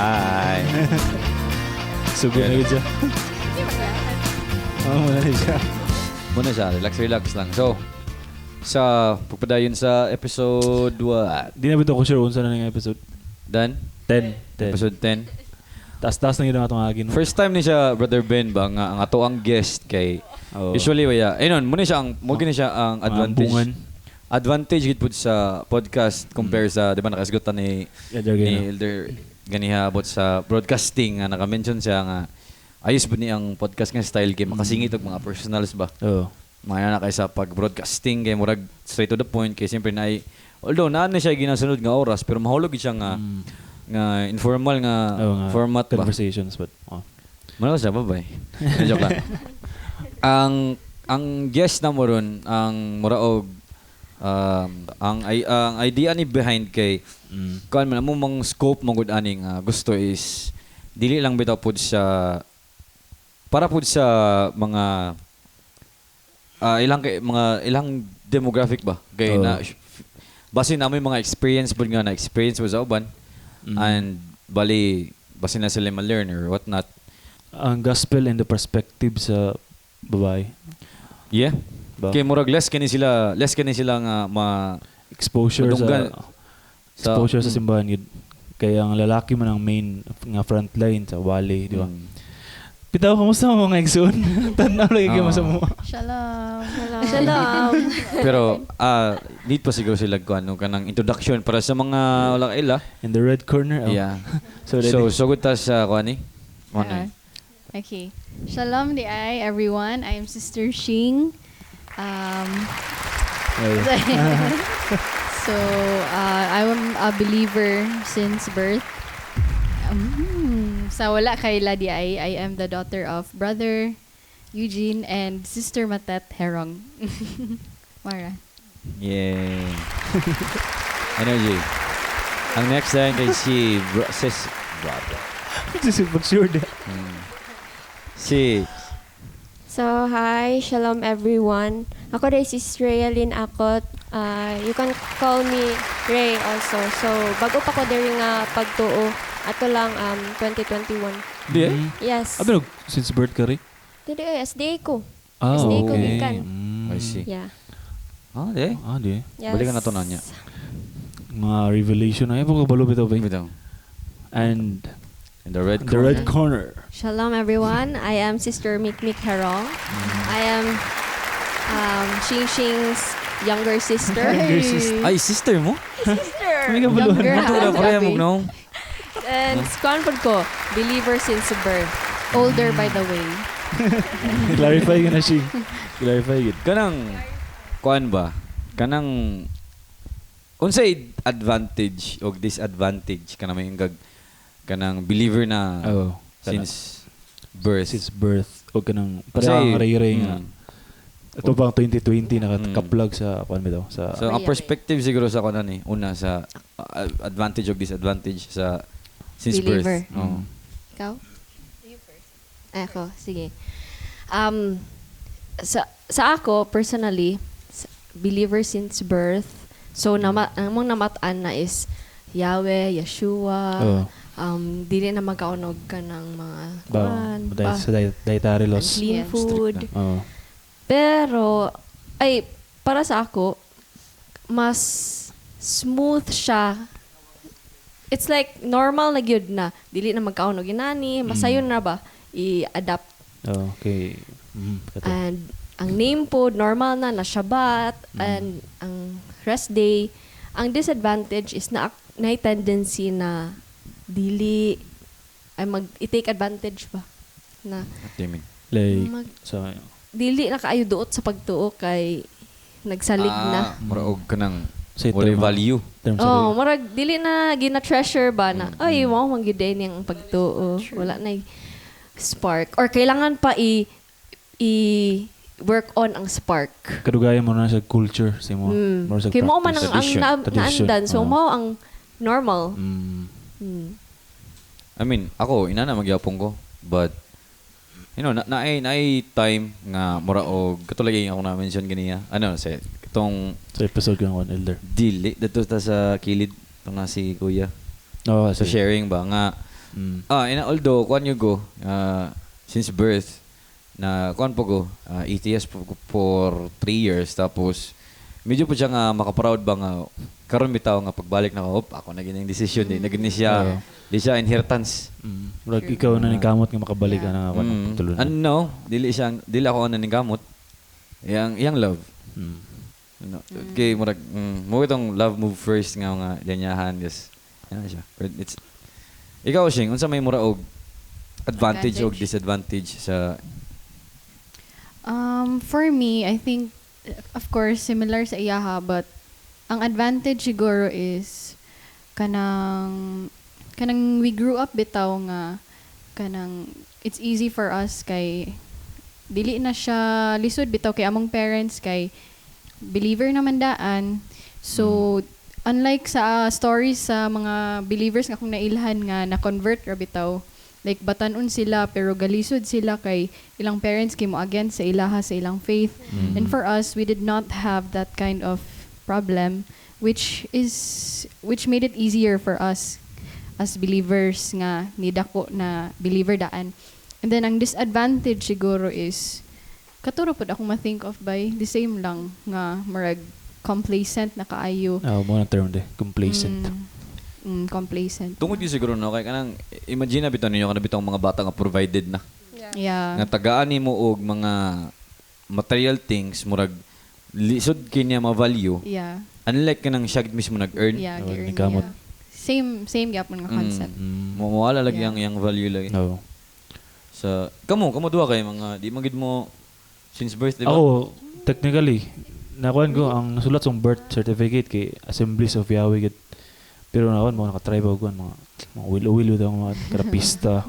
Hi. Sugo na yun siya. Oo, muna na siya. Muna siya, relax lang. So, sa pagpadayon sa episode what? Di na bito ko sure unsa na yung episode. Dan? 10. Episode 10. Taas-taas na yun ang atong agin. First time ni siya, Brother Ben, ba, nga, ang ato ang guest kay... Usually, waya. Ayun, muna siya ang advantage. Advantage gid pud sa podcast compare sa, di ba, nakasgutan ni Elder ganiha about sa broadcasting nga naka-mention siya nga ayos ba ni ang podcast nga style kay makasingit og mga personals ba. Oo. Mga na kay sa pag-broadcasting kay murag straight to the point kay siyempre na although naa na siya ginasunod nga oras pero mahulog siya nga informal nga format ba. Conversations but Muna siya bye. Joke lang. Ang guest na mo ron ang muraog ang idea ni behind kay kuan man mo mang scope mo gud aning gusto is dili lang bitaw pud sa para pud sa mga ilang demographic ba kay na base na may mga experience pud nga na experience was sa uban and bali base na sila ma-learn or what not ang gospel and the perspective sa babae. Yeah. Ba? Kay murag less kani sila nga exposure sa simbahan yun. Kaya ang lalaki man ang main nga frontline sa wali, di ba? Pitaw, kamusta mo mga igsoon? Tanaw lagi kayo sa mo. Shalom. Pero need pa siguro sila kuno kanang introduction para sa mga wala ila in the red corner. Yeah. So good ta sa kuani. Okay. Shalom di ay everyone. I am Sister Shing. So I'm a believer since birth. Sa wala kay Ladi I am the daughter of Brother Eugene and Sister Matet Herong. Mara. Yeah. Energy. Ang next time kay si brother. This is for sure. Si So, hi. Shalom, everyone. Ako rin si Rayalyn Akot. You can call me Ray also. So, bago pa ko diri nga pagtuo. Ato lang 2021. Di Yes. Ano, since birth ka rin? Dili, SDA ko. Ah, SDA ko okay. gikan. I see. Yeah. Di. Yes. Balikan na to na niya. Mga revelation na. Ewan ko balo bitaw ba? Bitaw. And In the red corner. Shalom everyone. I am Sister Mikmik Herong. I am Xing Xing's younger sister. Ay, sister mo? Sister. Younger Wala pa rin mo, no? And squanford ko, believer since birth. Older by the way. Clarify ka na siya. Clarify it. Kanang, kuan ba? Kanang, unsay advantage o disadvantage kanang may kanang believer na since birth. Since birth. O kanang parang ray-ray nga. Ito pang 2020 nakaplag sa kuan bitaw sa So ang perspective siguro sa kuan ni una sa advantage o disadvantage sa since believer. birth. Oh. Ikaw? You first. Ako, sige. Sa ako, personally, believer since birth. So, namang namataan na is Yahweh, Yeshua, dili na magkaunog ka ng mga kuan, sa dietary laws. clean food. Pero, para sa ako, mas smooth siya. It's like normal na gyud na. Dili na magkaunog inani, masayon na ba i-adapt. Okay. And ang name po normal na Shabbat and ang rest day. Ang disadvantage is na tendency na dili ay i-take advantage ba na What do you mean? like dili na kaayo duot sa pagtuo kay nagsalig na. Muraog kanang say wala value. Murag dili na gina-treasure ba na ay mo man gyud ang pagtuo. Wala na spark or kailangan pa work on ang spark. Kadugayan mo na sa culture sa mo. Kaya mo man ang naandan. So mo ang normal. I mean, ako inana magyapon ko, but you know, naay time nga mura og katulad yung ako na mention ganiya. Ano sa itong sa episode ko ng Elder. Dili dito ta sa kilid tong na si Kuya. Oh, So sharing ba nga Although kuan you go since birth na kuan po go ETS po for 3 years tapos medyo po siya nga makaproud ba nga karon bitaw nga pagbalik na ako na gining decision nagini siya di siya inheritance. Murag ikaw na nikamot nga makabalik ka na ako pagtulunan. Ano, dili ako na nigamot. Yang love. No. Okay, murag mo itong love move first nga ganyahan yes. Yan siya. But it's ikaw Shing, unsa may mura og advantage og disadvantage sa For me, I think of course similar sa iyaha but ang advantage siguro is kanang we grew up bitaw nga kanang it's easy for us kay dili na siya lisod bitaw kay among parents kay believer naman daan. So unlike sa stories sa mga believers nga kung nailhan nga na-convert ra bitaw like batanon sila pero galisod sila kay ilang parents kay mo against sa ilaha sa ilang faith. And for us we did not have that kind of problem which made it easier for us as believers nga ni dako na believer daan. And then ang disadvantage siguro is katuro pod akong ma-think of by the same lang nga marag complacent na kaayo. Mo na term de, complacent. Complacent. tungod yun siguro no kay kanang imagine na bitaw ninyo kana bitong mga bata nga provided na. Yeah. Nga tagaan nimo og mga material things murag lisod kinya ma-value. Yeah. Unlike kanang siya mismo nag-earn. Yeah, ni gearing, kamot. yeah. Same gyapon nga concept. Mawala lagi yang value lagi. No. Sa kamo duha kay mga di magid mo since birth di ba? Ako, technically, nakuhan ko, ang nasulat sa birth certificate kay Assemblies of Yahweh. Pero nakuhan mo, nakatry ba ko, mga wilo-wilo daw, mga karapista,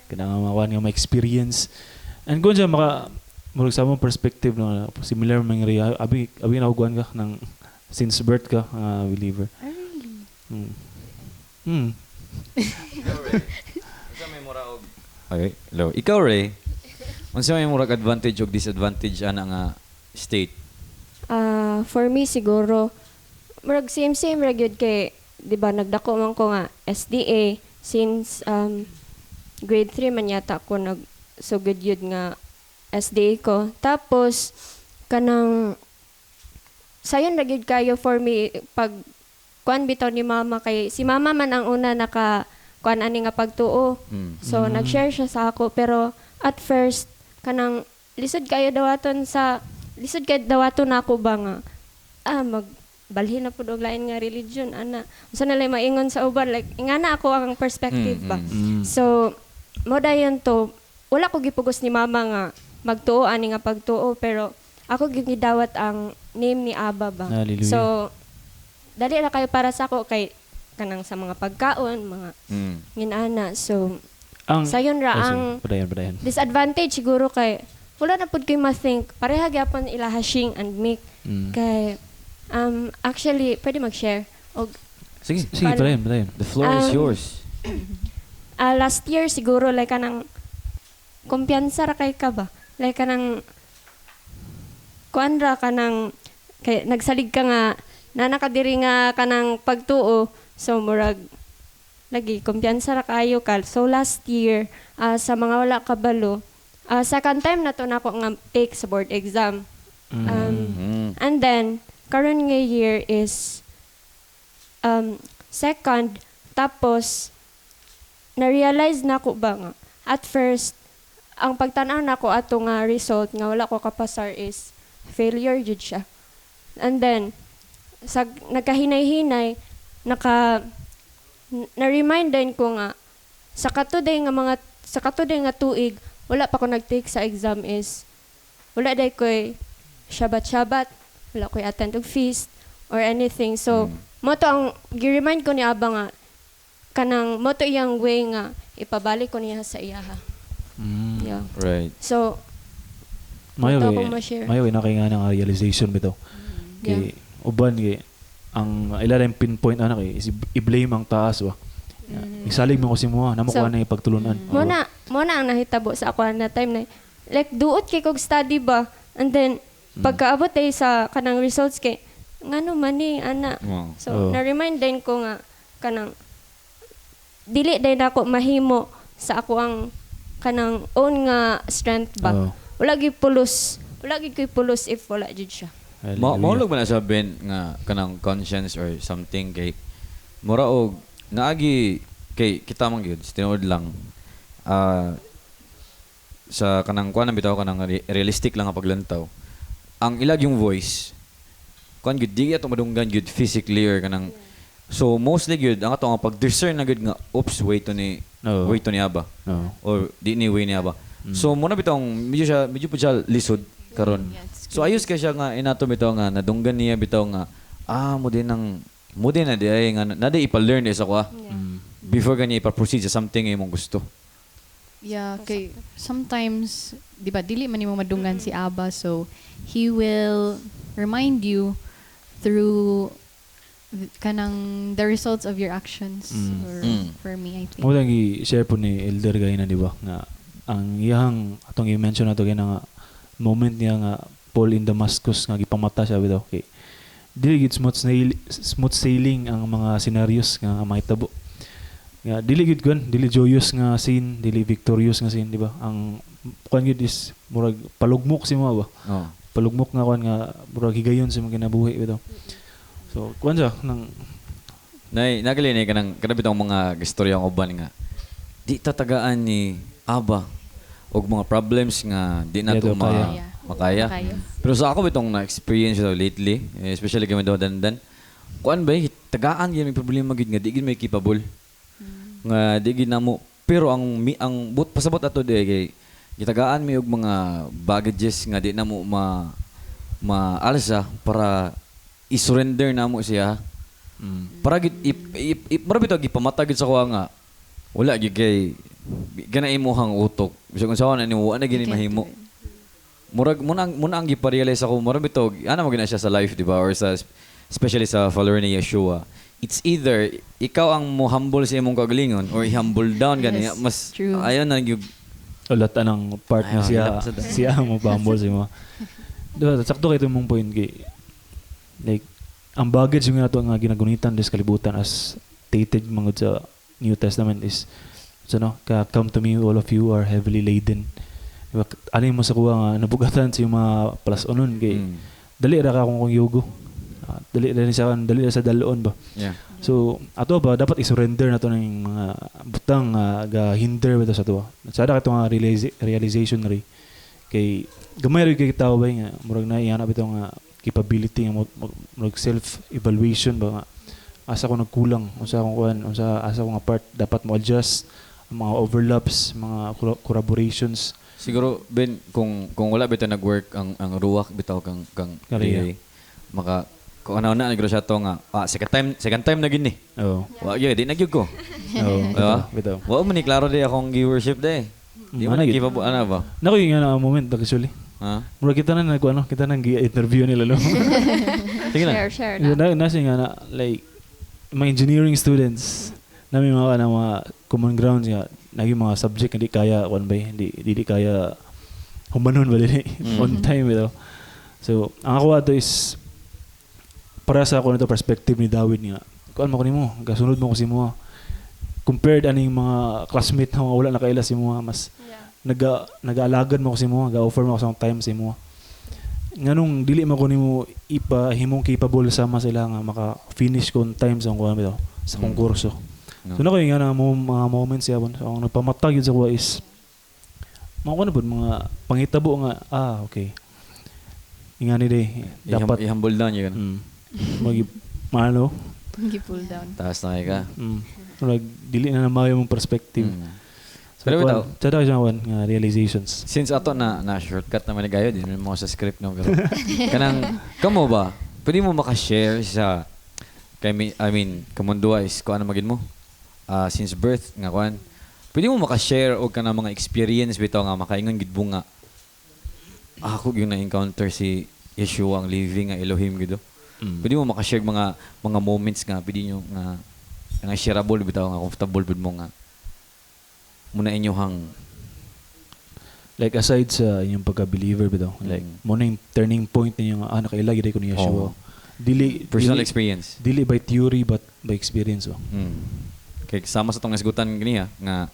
kailangan makakuha nga ma-experience. And kung siya, murag sa mong perspective, na similar mga abi nakukuhan ka ng since birth ka, believer. Okay, hello. Ikaw, Ray, unsa may murag advantage o disadvantage ana nga state? For me siguro murag same ra gyud kay di ba nagdako man ko nga SDA since grade 3 man yata ko nagsugod yun nga SDA ko. Tapos kanang sayon ra gyud kayo for me pag kuan bitaw ni mama kay si mama man ang una naka kuan ani nga pagtuo. So nag-share siya sa ako pero at first kanang lisod kayo dawaton na ako ba nga magbalhin na pud og lain nga religion ana unsa na lay maingon sa uban like ingana ako ang perspective ba. So mo dayon to wala ko gipugos ni mama nga magtuo ani nga pagtuo pero ako gidawat ang name ni Abba ba. So dali ra kayo para sa ako kay kanang sa mga pagkaon mga nginana. So sayon ra ang padayon. Disadvantage siguro kay wala na pud kay ma-think pareha gyapon ila Hashing and Mick kay actually pwede mag-share og sige padayon. The floor is yours. Last year siguro like kanang kumpiyansa ra kay ka ba like kanang kuan ra kanang kay nagsalig ka nga nanakadiri nga kanang pagtuo so murag lagi kumpiyansa ra kayo ka. So last year sa mga wala kabalo second time na to nako nga take sa board exam. And then karon nga year is second tapos na-realize nako ba nga at first ang pagtan-aw nako ato nga result nga wala ko kapasar is failure jud siya. And then sa nagkahinay-hinay na-remind din ko nga sa katuday nga tuig wala pa ko nag-take sa exam is wala day ko'y shabat-shabat, wala ko'y attend og feast or anything. So mo to ang gi-remind ko ni Aba nga kanang mo to iyang way nga ipabalik ko niya sa iyaha. Yeah. Right. So Mayo na kay nga nga realization bitaw. Kay uban kay ang ilalim pinpoint ana kay i-blame ang taas wa. Isalig mo ko si mo namo ko na ipagtulunan. Mo na ang nahitabo sa ako na time na like duot kay kog study ba and then pagkaabot ay sa kanang results kay ngano man ni ana. So na-remind din ko nga kanang dili day nako mahimo sa ako ang kanang own nga strength ba. Oo. Wala gyud pulos. Wala gyud ko'y pulos if wala jud siya. Maulog ba na sa Ben nga kanang conscience or something kay mura og naagi kay kita man gyud tinuod lang sa kanang kuan bitaw kanang realistic lang nga paglantaw. Ang ilag yung voice kuan gyud di ato madunggan gyud physically or kanang so mostly gyud ang ato nga pag-discern na gyud nga oops way to ni aba Oo. or di ni way ni aba. So muna bitong medyo po siya lisod karon. So ayos kay siya nga inato bitaw nga nadunggan niya bitaw nga mo din na di ay nga nada ipa-learn is ako before kanya ipa-proceed sa something imong gusto. Yeah, kay sometimes, di ba, dili man mo madunggan si Aba, so he will remind you through kanang the results of your actions. Or for me, I think. Mo lang i-share po ni Elder gay na di ba nga ang iyang atong i-mention nato kay nga moment niya nga Paul in Damascus nga gipamata siya bitaw kay dili gid smooth sailing ang mga scenarios nga mahitabo. Nga dili gid kun dili joyous nga scene, dili victorious nga scene, di ba? Ang kuan gid is murag palugmok si mo ba? Oh. Palugmok nga kuan nga murag higayon sa mga kinabuhi bitaw. So kuan siya nang Nagali ni kanang bitaw mga istorya ng uban nga di tatagaan ni Aba og mga problems nga di na to makaya. Pero sa ako bitong na-experience ito lately, especially kami daw dandan, kuan ba tagaan gyud may problema gid nga di gid may capable. Nga di gid namo pero ang pasabot ato di kay gitagaan mi og mga baggages nga di namo maalsa para i-surrender namo siya. Para gid para bitaw gipamatag gid sa kuha nga wala gid kay gana imuhang utok. Bisag unsa na nimo ana gini mahimo. Murag muna ang gipa-realize ako murag bitaw ana mo gina siya sa life di ba or sa especially sa follower ni Yeshua. It's either ikaw ang mo humble sa imong kagalingon or i-humble down gani mas ayon na gyud ulat anang part na siya mo humble sa mo. Diba sakto kay mong point kay like ang baggage yung ato nga ginagunitan des kalibutan as stated mangod sa New Testament is so no, come to me all of you are heavily laden. Diba, alin mo sa kuha nga nabugatan sa mga palasonon kay dali ra ka kung yugo. Dali sa daloon ba. Yeah. So ato ba dapat i-surrender nato ng mga butang ga hinder ba sa ato. Sada ka nga realization ri kay gamay ri kay tao ba nga murag na iyan bitaw nga capability nga murag self evaluation ba nga asa ko nagkulang unsa akong kuan unsa asa ko nga part dapat mo adjust mga overlaps, mga collaborations. Siguro Ben kung wala bitaw nag-work ang ruwak bitaw kang Ray, maka kung ano na nagro siya to nga second time na gini. Oo. Wa gyud di nagyud ko. Oo. Bitaw. Wa man ni klaro di akong gi-worship day. Di man give ana ba. Nako yung nga moment actually. Ha? Mura kita na kita nang gi-interview nila lo. Sige na. Share na. Nasa nga na like mga engineering students namin mga common grounds nga naging mga subject hindi kaya one by hindi kaya humanon ba din on time bitaw. So ang ako ato is para sa ako nito perspective ni David nga kuan mo kanimo gasunod mo ko si mo compared aning mga classmate na wala nakaila si mo mas nag-aalagad mo ko si mo ga-offer mo ko sa time si mo nganong dili man ko nimo ipahimong capable sama sila nga maka-finish kon time sa kuan bitaw sa konkurso. No. So na ko yung mga moments yapon. So ang nagpamatag yun sa kuha is mga pangitabo nga okay. Ingani day dapat i-humble down yun. Mano Pull down. Taas na ka. Dili na mayo mong perspective. So, pero bitaw, tada siya nga realizations. Since ato na shortcut naman gayo din mo sa script no pero kanang kamo ba? Pwede mo maka-share sa kamunduwa is kung ano magin mo? Since birth nga kuan. Pwede mo maka-share og kana mga experience bitaw nga makaingon gid nga ako yung na-encounter si Yeshua ang living nga Elohim gid. Pwede mo maka-share mga moments nga pwede nyo nga shareable bitaw nga comfortable bud mo nga muna inyohang like aside sa inyong pagka-believer bitaw like mo na yung turning point ninyo nga nakaila gid ko ni Yeshua. Personal experience. Dili by theory but by experience. Kay sama sa tong nasgutan ganiya nga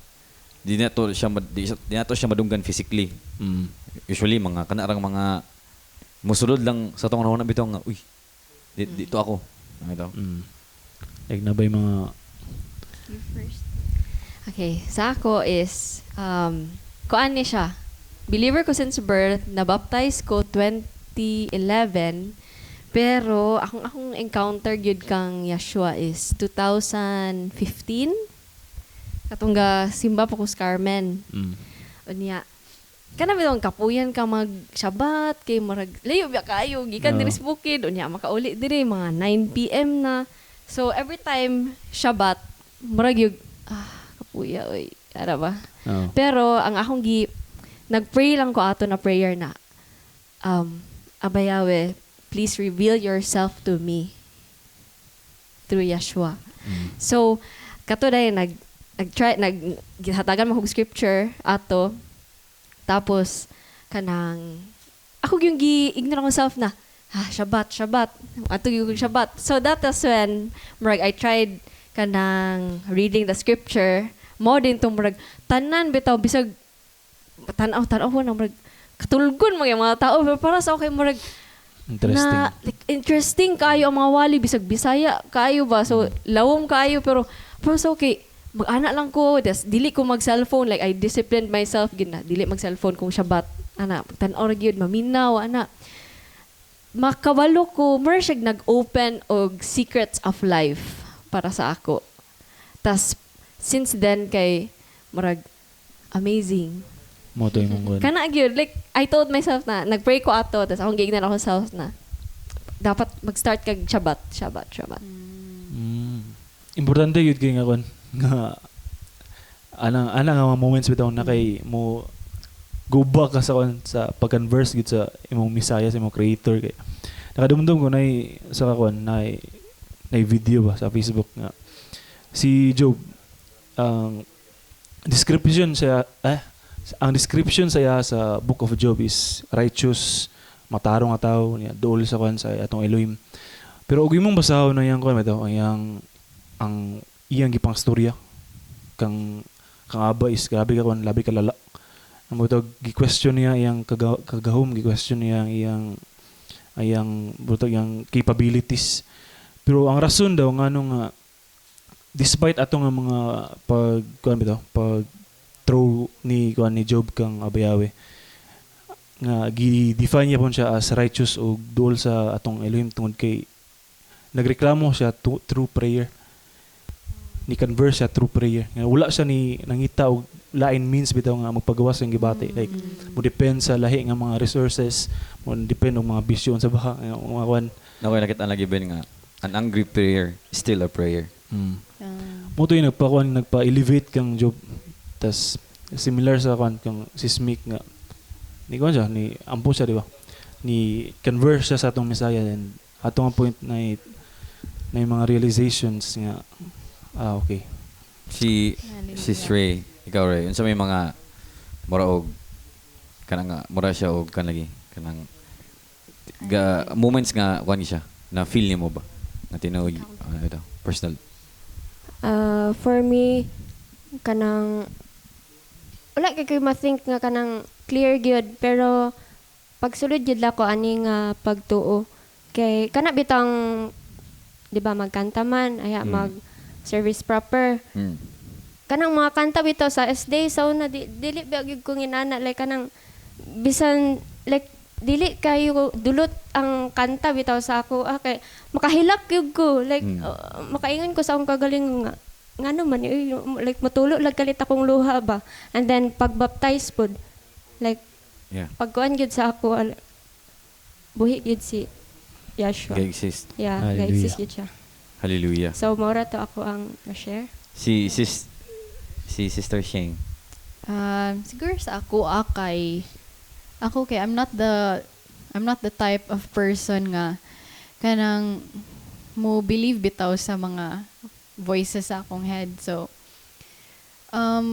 di na to siya madunggan physically. Usually mga kanarang mga musulod lang sa tong una bitaw nga uy dito ako. Ano Like na ba yung mga You first. Okay, sa ako is, kuan ni siya. Believer ko since birth, na-baptize ko 2011, pero akong encounter gyud kang Yeshua is 2015. Katungga simba pa ko sa Carmen. Unya, kana bitong kapuyan ka mag-Shabbat, kay marag, layo biya kayo, gikan diri sa bukid, unya, makauli diri, mga 9 p.m. na. So, every time Shabbat, marag yung, kapuya, oy, ara ba? Pero, ang akong nag-pray lang ko ato na prayer na, Abba Yahweh, please reveal yourself to me through Yeshua. So, kato dahil hatagan mo kong scripture ato, tapos, ako yung gi-ignore ko self na, Shabbat. Ato yung Shabbat. So, that was when, I tried reading the scripture, mo din itong tanan bitaw, bisag, tanaw ko na, katulgon mga tao, pero para sa okay, interesting kayo ang mga wali, bisag Bisaya kayo ba? So, lawom kayo, pero sa okay, mag-anak lang ko, dili ko mag-cellphone, like, I disciplined myself, dili mag-cellphone kung Shabbat, tanaw gyud maminaw, makawalo ko, siya nag-open og secrets of life para sa ako. Tas, since then, kay, amazing. Moto yung mong Kana gyud, like, I told myself na, nag-pray ko ato, tas akong gignan ako sa self na, dapat mag-start kag Shabbat. Importante yun kaya nga anang nga mga moments bitaw na kay mo go back ka sa pag-converse gid sa imong Messiah, sa imong creator kay nakadumdum ko na sa video ba sa Facebook nga si Job ang description saya sa Book of Job is righteous, matarong nga tao niya, duol sa atong Elohim. Pero ug imong basahon na yang bitaw ang iyang gipang storya kang Aba is grabe ka labi ka lala. Amo to gi-question niya iyang kagahom, gi-question niya iyang butog yang capabilities. Pero ang rason daw nga despite atong mga pag throw ni Job kang Abba Yahweh nga gi-define niya pon siya as righteous o duol sa atong Elohim tungod kay nagreklamo siya through prayer. Ni converse siya through prayer. Nga wala siya ni nangita og lain means bitaw nga magpagawas ang gibati. Like mo depend sa lahi nga mga resources, mo depend og mga bisyon sa baka mga kwan. Nakoy nakita lagi ben nga an angry prayer is still a prayer. Mo to yung nagpa-elevate kang Job. Tas similar sa kang sismic nga ni ampo siya, di ba? Ni converse siya sa atong Messiah and atong point na mga realizations nga okay. Si Ray, ikaw Ray, unsa may mga mura og kanang mura siya og kanagi kanang moments nga kuan siya na feel nimo ba na tinuod ito personal. For me, kanang wala kay ma-think nga kanang clear gyud, pero pagsulod gyud ako ani nga pagtuo kay kana bitang di ba magkanta man mag service proper. Kanang mga kanta bitaw sa SD sa una dili ba gyud ko ginana like kanang bisan like dili kayo dulot ang kanta bitaw sa ako kay makahilak gyud ko like makaingon ko sa akong kagaling nga ngano man like matulo lag kalit akong luha ba, and then pagbaptize pod like pagkuan gyud sa ako buhi gyud si Yeshua. Ga-exist. Yeah, ga-exist gyud siya. Hallelujah. So maura to ako ang share. Si Sister Shane. Siguro sa ako kay I'm not the type of person nga kanang mo believe bitaw sa mga voices sa akong head. So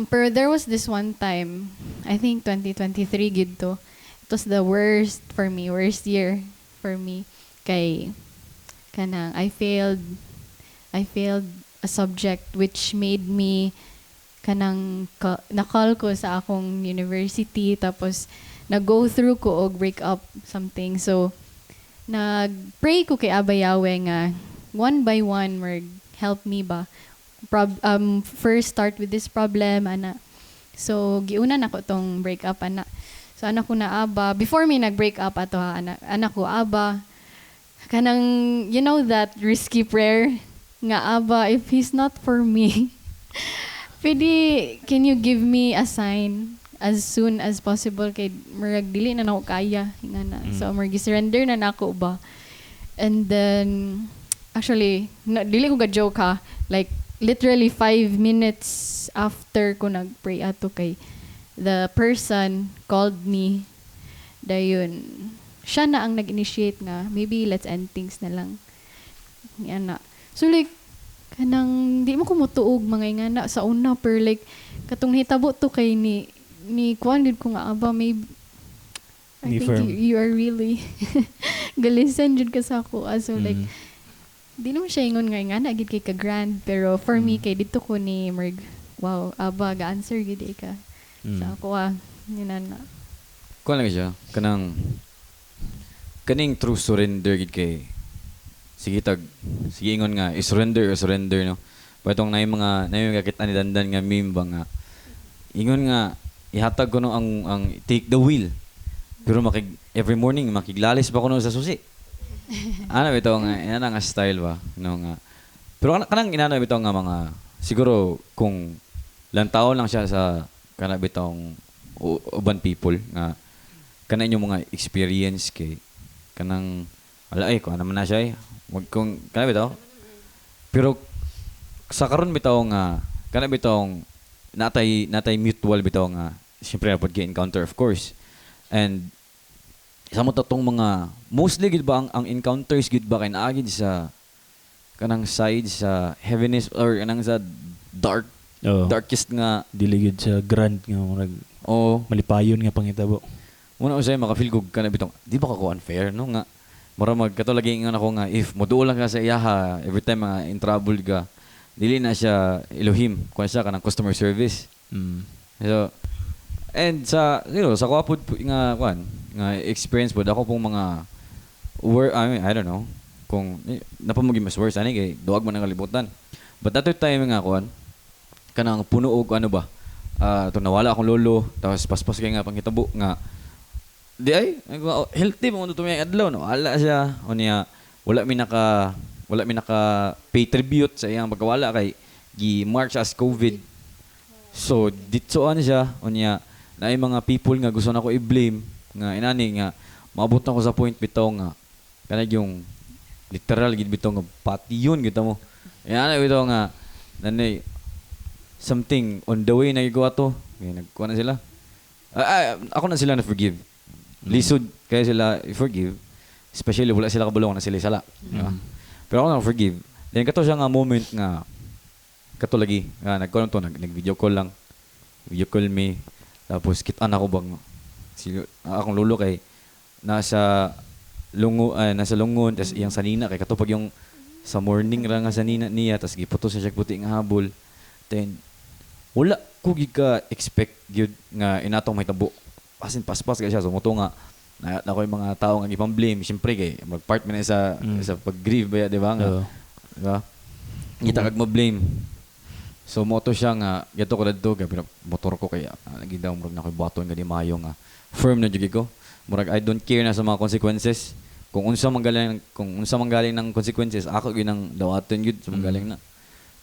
pero there was this one time, I think 2023 gid to. It was the worst year for me kay kanang I failed a subject which made me na-call ko sa akong university, tapos nag-go through ko og break up something. So nag-pray ko kay Abba Yahweh nga one by one help me ba first start with this problem ana. So giunan ako tong break up ana. So anak ko na Abba, before me nag-break up ato ha, anak ko Abba, kanang you know that risky prayer nga, Abba, if he's not for me, pwede, can you give me a sign as soon as possible kay murag dili na nako kaya nga na. So surrender na nako ba. And then actually dili ko ga joke ha, like literally 5 minutes after ko nagpray ato kay the person called me, dayon siya na ang nag-initiate nga maybe let's end things na lang yan na. So like kanang di mo ko motuog mga nga na sa una, per like katong hitabo to kay ni kuan gid ko nga Abba, maybe I think you are really galisten jud ka sa ako. So like di naman siya ingon nga na gid kay ka grand, pero for me kay dito ko ni merg wow Abba ga answer gid ka sa ako yun na kuan lang siya kaning true surrender gid kay sige ingon nga surrender no. Patong na yung kakita ni Dandan nga meme ba nga ingon nga ihatag ko no ang take the wheel, pero every morning makiglalis pa ko no sa susi. Ano bitaw nga ina nga style ba no nga. Pero kanang inana bitaw nga mga siguro kung lantaw lang siya sa kana bitong uban people nga kana inyong mga experience kay kanang wala ko naman na siya kung kana bitaw. Pero sa karon bitaw nga kana bitong natay mutual bitaw nga syempre na pud encounter of course. And sa mo tatong mga mostly gid ba ang encounters gid ba kay naagid sa kanang side sa heaviness or kanang sa darkest nga diligid sa grand nga murag malipayon nga pangitabo. Muna usay makafeel ko kana bitong di ba kako unfair no nga mura magkatulagi nga ako nga if moduol lang ka sa iyaha every time nga in trouble ka dili na siya Elohim kuan siya kanang customer service. So and sa sa kuwapod nga kuan nga experience pod ako pong mga I don't know kung napamugin mas worse ani kay duwag man ang kalibutan. But that time nga kuan kanang puno og ano ba to nawala akong lolo tapos paspas kay nga pangitabo nga di ay healthy mo to may adlaw no wala siya unya wala mi naka pay tribute sa iyang pagkawala kay gi-march as COVID. So ditsoan siya unya naay mga people nga gusto nako i-blame nga inani nga maabot na ko sa point bitaw nga kanang yung literal gid bitaw nga pati yun kita mo yan bitaw nga nanay something on the way na igawa to nagkuha na sila ako na sila na forgive lisod kaya sila forgive especially wala sila kabulong na sila sala pero ako na forgive then kato siya nga moment nga kato lagi nga nagkuha to nag video call me tapos kitaan ako bang akong lolo kay nasa lungon tas iyang sanina kay katupag yung sa morning ra nga sanina niya tas giputo siya puti nga habol then wala ko gika expect gyud nga inatong mahitabo asin paspas kay siya sumuto nga na ako yung mga tao nga gipang blame syempre kay mag-part man sa pag-grieve ba di ba nga diba kita kag ma-blame so moto siya nga gato ko dadto kay motor ko kay nagidaw murag na koy baton nga di maayo nga firm na jud ko murag I don't care na sa mga consequences kung unsa manggaling ng consequences ako gyud ang dawaton gyud sa manggaling na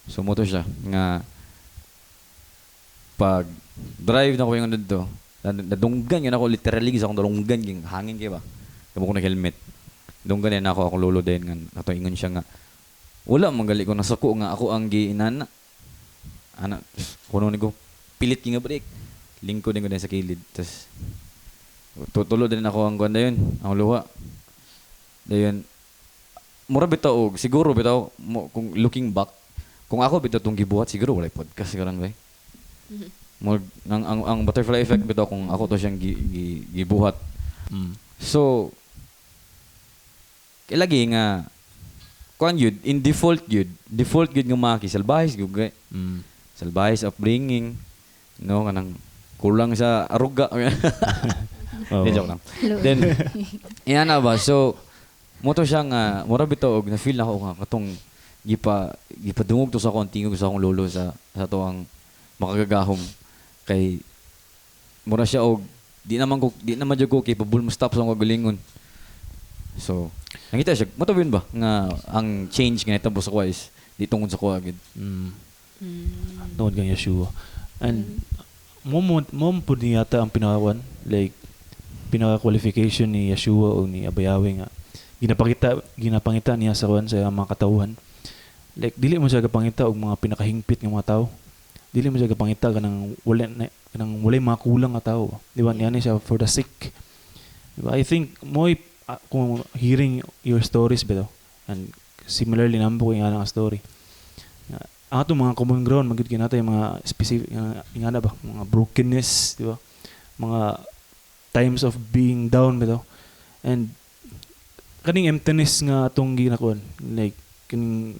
so moto siya nga pag drive na ko yung dito nadunggan yun ako literally sa akong dalunggan yung hangin kaya ba kamo ko na helmet dunggan yan ako lolo din nga ato ingon siya nga wala manggali ko nasako nga ako ang giinana ana kuno ni ko pilit nga break lingkod din ko din sa kilid tas tutulo din ako ang ganda yun ang luha dayon mura bitaw siguro bitaw kung looking back kung ako bitaw tong gibuhat siguro wala podcast karon ba ang butterfly effect bitaw kung ako to siyang gibuhat so ilagi nga kuan yun, in default yun nga maki, salbahis yun, salbahis upbringing, no, kanang kulang sa aruga. Oo. Joke lang. Then, yan na ba? So, moto siya nga, mura bito, og na-feel na ako nga, katong, gipadungog to sa akong tingog sa akong lolo sa to ang makagagahom. Kay, mura siya, og, di naman dyan ko capable mo stop sa akong kagalingon. So, nakita siya, matawin ba? Nga, ang change nga itabo sa kuha is, di tungkol sa kuha agad. Tungkol kang Yeshua. And, mo po yata ang pinakawan, like, pinaka-qualification ni Yeshua o ni Abayawe nga, ginapangita niya sa kuwan sa mga katauhan. Like, dili mo siya gapangita og mga pinakahingpit ng mga tao. Dili mo siya gapangita kanang walay mga kulang nga tao. Di ba? Niya siya for the sick. Diba? I think, kung hearing your stories bitaw, and similarly naman po yung nga story, ang atong mga common ground, magigit kinata yung mga specific, yung ba, mga brokenness, di ba? Mga times of being down bitaw. And kaning emptiness nga atong ginakuan, like kaning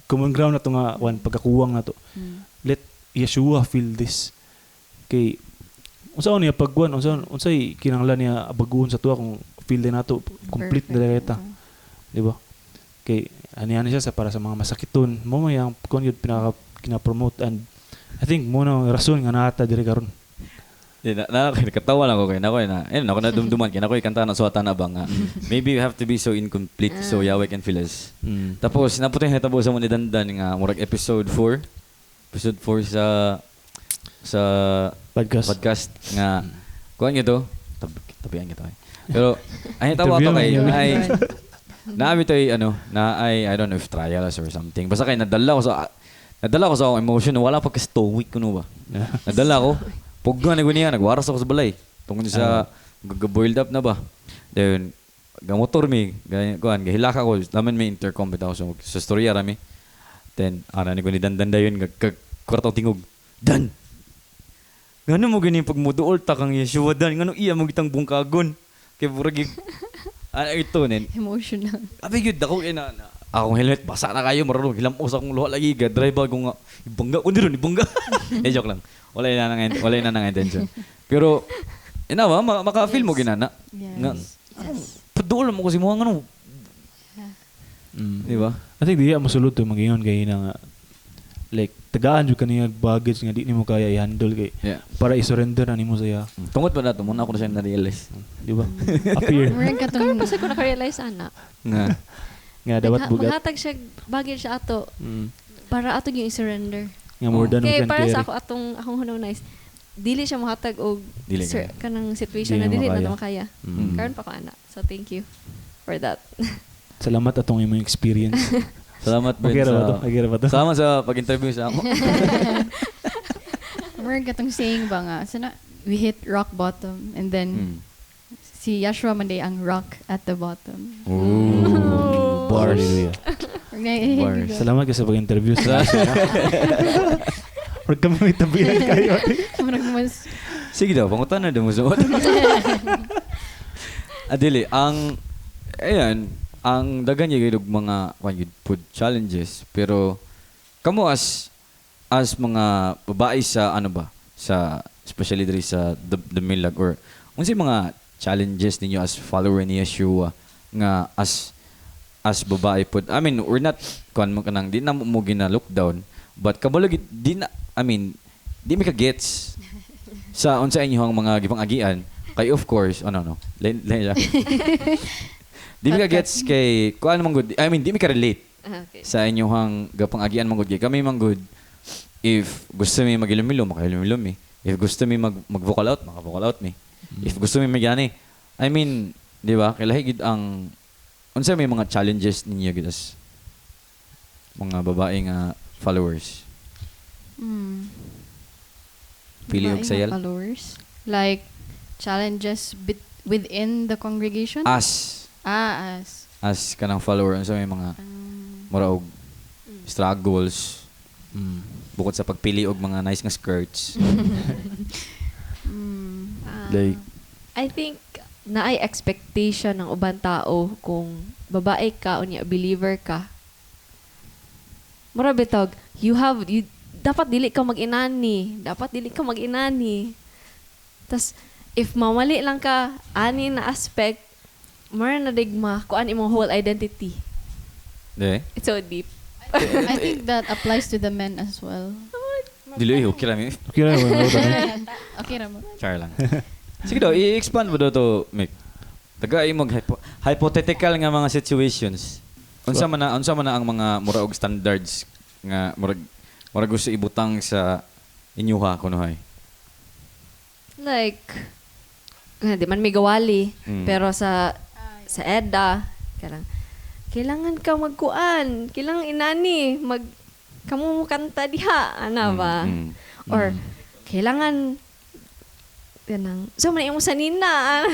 common ground na ito nga pagkakuwang na to. Let Yeshua feel this. Kay unsaon niya pagkuan, unsay kinahanglan niya baguhon sa tuwa kung feel din nato complete na kita. Di ba? Kay anihan siya sa para sa mga masakiton. Mo may ang kon yun pina-promote, and I think mo na rason nga nata diri karon. Nakatawa lang ako kayo. Ako na dumduman. Kaya ako kanta na suwata na ba nga. Maybe you have to be so incomplete so Yahweh can fill us. Tapos, naputin na tapos sa mga dandan nga murag episode 4. Episode 4 sa podcast nga. Kuhan nyo to. Tabihan nyo to. Pero, ay tawa to kay. Naabi to I don't know if trials or something. Basta kay nadala ko sa akong emotion. Wala pa ka-stoic ko no ba. Nadala ko. Pugga na niya, nagwaras ako sa balay. Tungkol sa boiled up na ba. Then, gamotor mi, gahilaka ko, naman may intercom bitaw sa storya rami. Then, ni ko ni Dandan dayon, kwartaw tingog, Dan! Gano'n mo ganyan pag muduol takang Yeshua Dan, gano'n iya mo gitang bungkagon. Kaya purag ito, nen. Emotional. Abi yun, ako akong helmet, basa na kayo, marunong hilamos akong luha lagi, drive ako nga, ibangga, kundi ron, ibangga. Joke lang. Wala na nang intention. Pero, maka-feel mo ginana. Yes. Nga, paduol mo kasi mga ano. Di ba? I think diya masulod to mag-ingon kay na like tagaan jud kaniya baggage nga di nimo kaya i-handle kay para i-surrender na nimo saya. Tungod pa nato muna ako na siya na-realize. Di ba? Appear. Karon pa sa ko naka-realize ana. Nga dapat bugat. Maghatag siya baggage sa ato. Para ato yung i-surrender. Nga more than okay, we can para carry. sa akong hunahunay, dili siya mohatag og kanang situation Dili na dili makaya. na makaya. Karon pa ko ana. So thank you for that. Salamat atong imong experience. Salamat Ben ba to? Salamat sa pag-interview sa ako. Meron katong saying ba nga, sana we hit rock bottom and then si Yeshua Manday ang rock at the bottom. Bars. Bars. Salamat ka sa pag-interview sa Huwag kami may tabihan kayo. Sige daw, pangutan na daw mo suot. Adili, ang dagan niya kayo mga food challenges, pero kamo as mga babae sa sa especially diri sa the Milag, or unsay mga challenges ninyo as follower ni Yeshua nga as babae pod. I mean, we're not di na mo gina-lockdown, but kabalo di mi ka gets sa unsa inyong mga gipang-agian kay of course di mi ka gets kay kuan man good. I mean, di mi ka relate sa inyong gapang-agian man good. Kami man good, if gusto mi magilom-ilom, makahilom-ilom mi. If gusto mi mag-vocal out, maka-vocal out mi. If gusto mi magyani, I mean, di ba? Kailahi gid ang unsa may mga challenges ninyo gid as mga babae nga followers. Pili og sayal. Followers. Like challenges within the congregation? As kanang follower, unsa may mga mura og struggles bukod sa pagpili og mga nice nga skirts. Like I think naay expectation ng ubang tao kung babae ka o niya believer ka mura bitog, dapat dili ka mag-inani. Dapat dili ka mag-inani. Tas, if mamali lang ka, ani na aspect, mura na digma, kuan imong whole identity. De. It's so deep. I think that applies to the men as well. Dili, okay lang yun. Okay lang mo. Okay ra mo. Char lang. Sige daw, i-expand mo daw to, Mick. Taga imong hypothetical nga mga situations. Unsa man na ang mga muraog standards nga murag gusto ibutang sa inyuha kunuhay. Like, di man may gawali, pero sa EDA, kailangan ka magkuan, kailangan inani, kamu kanta diha, ana ba? Or, kailangan, so man yung sanina,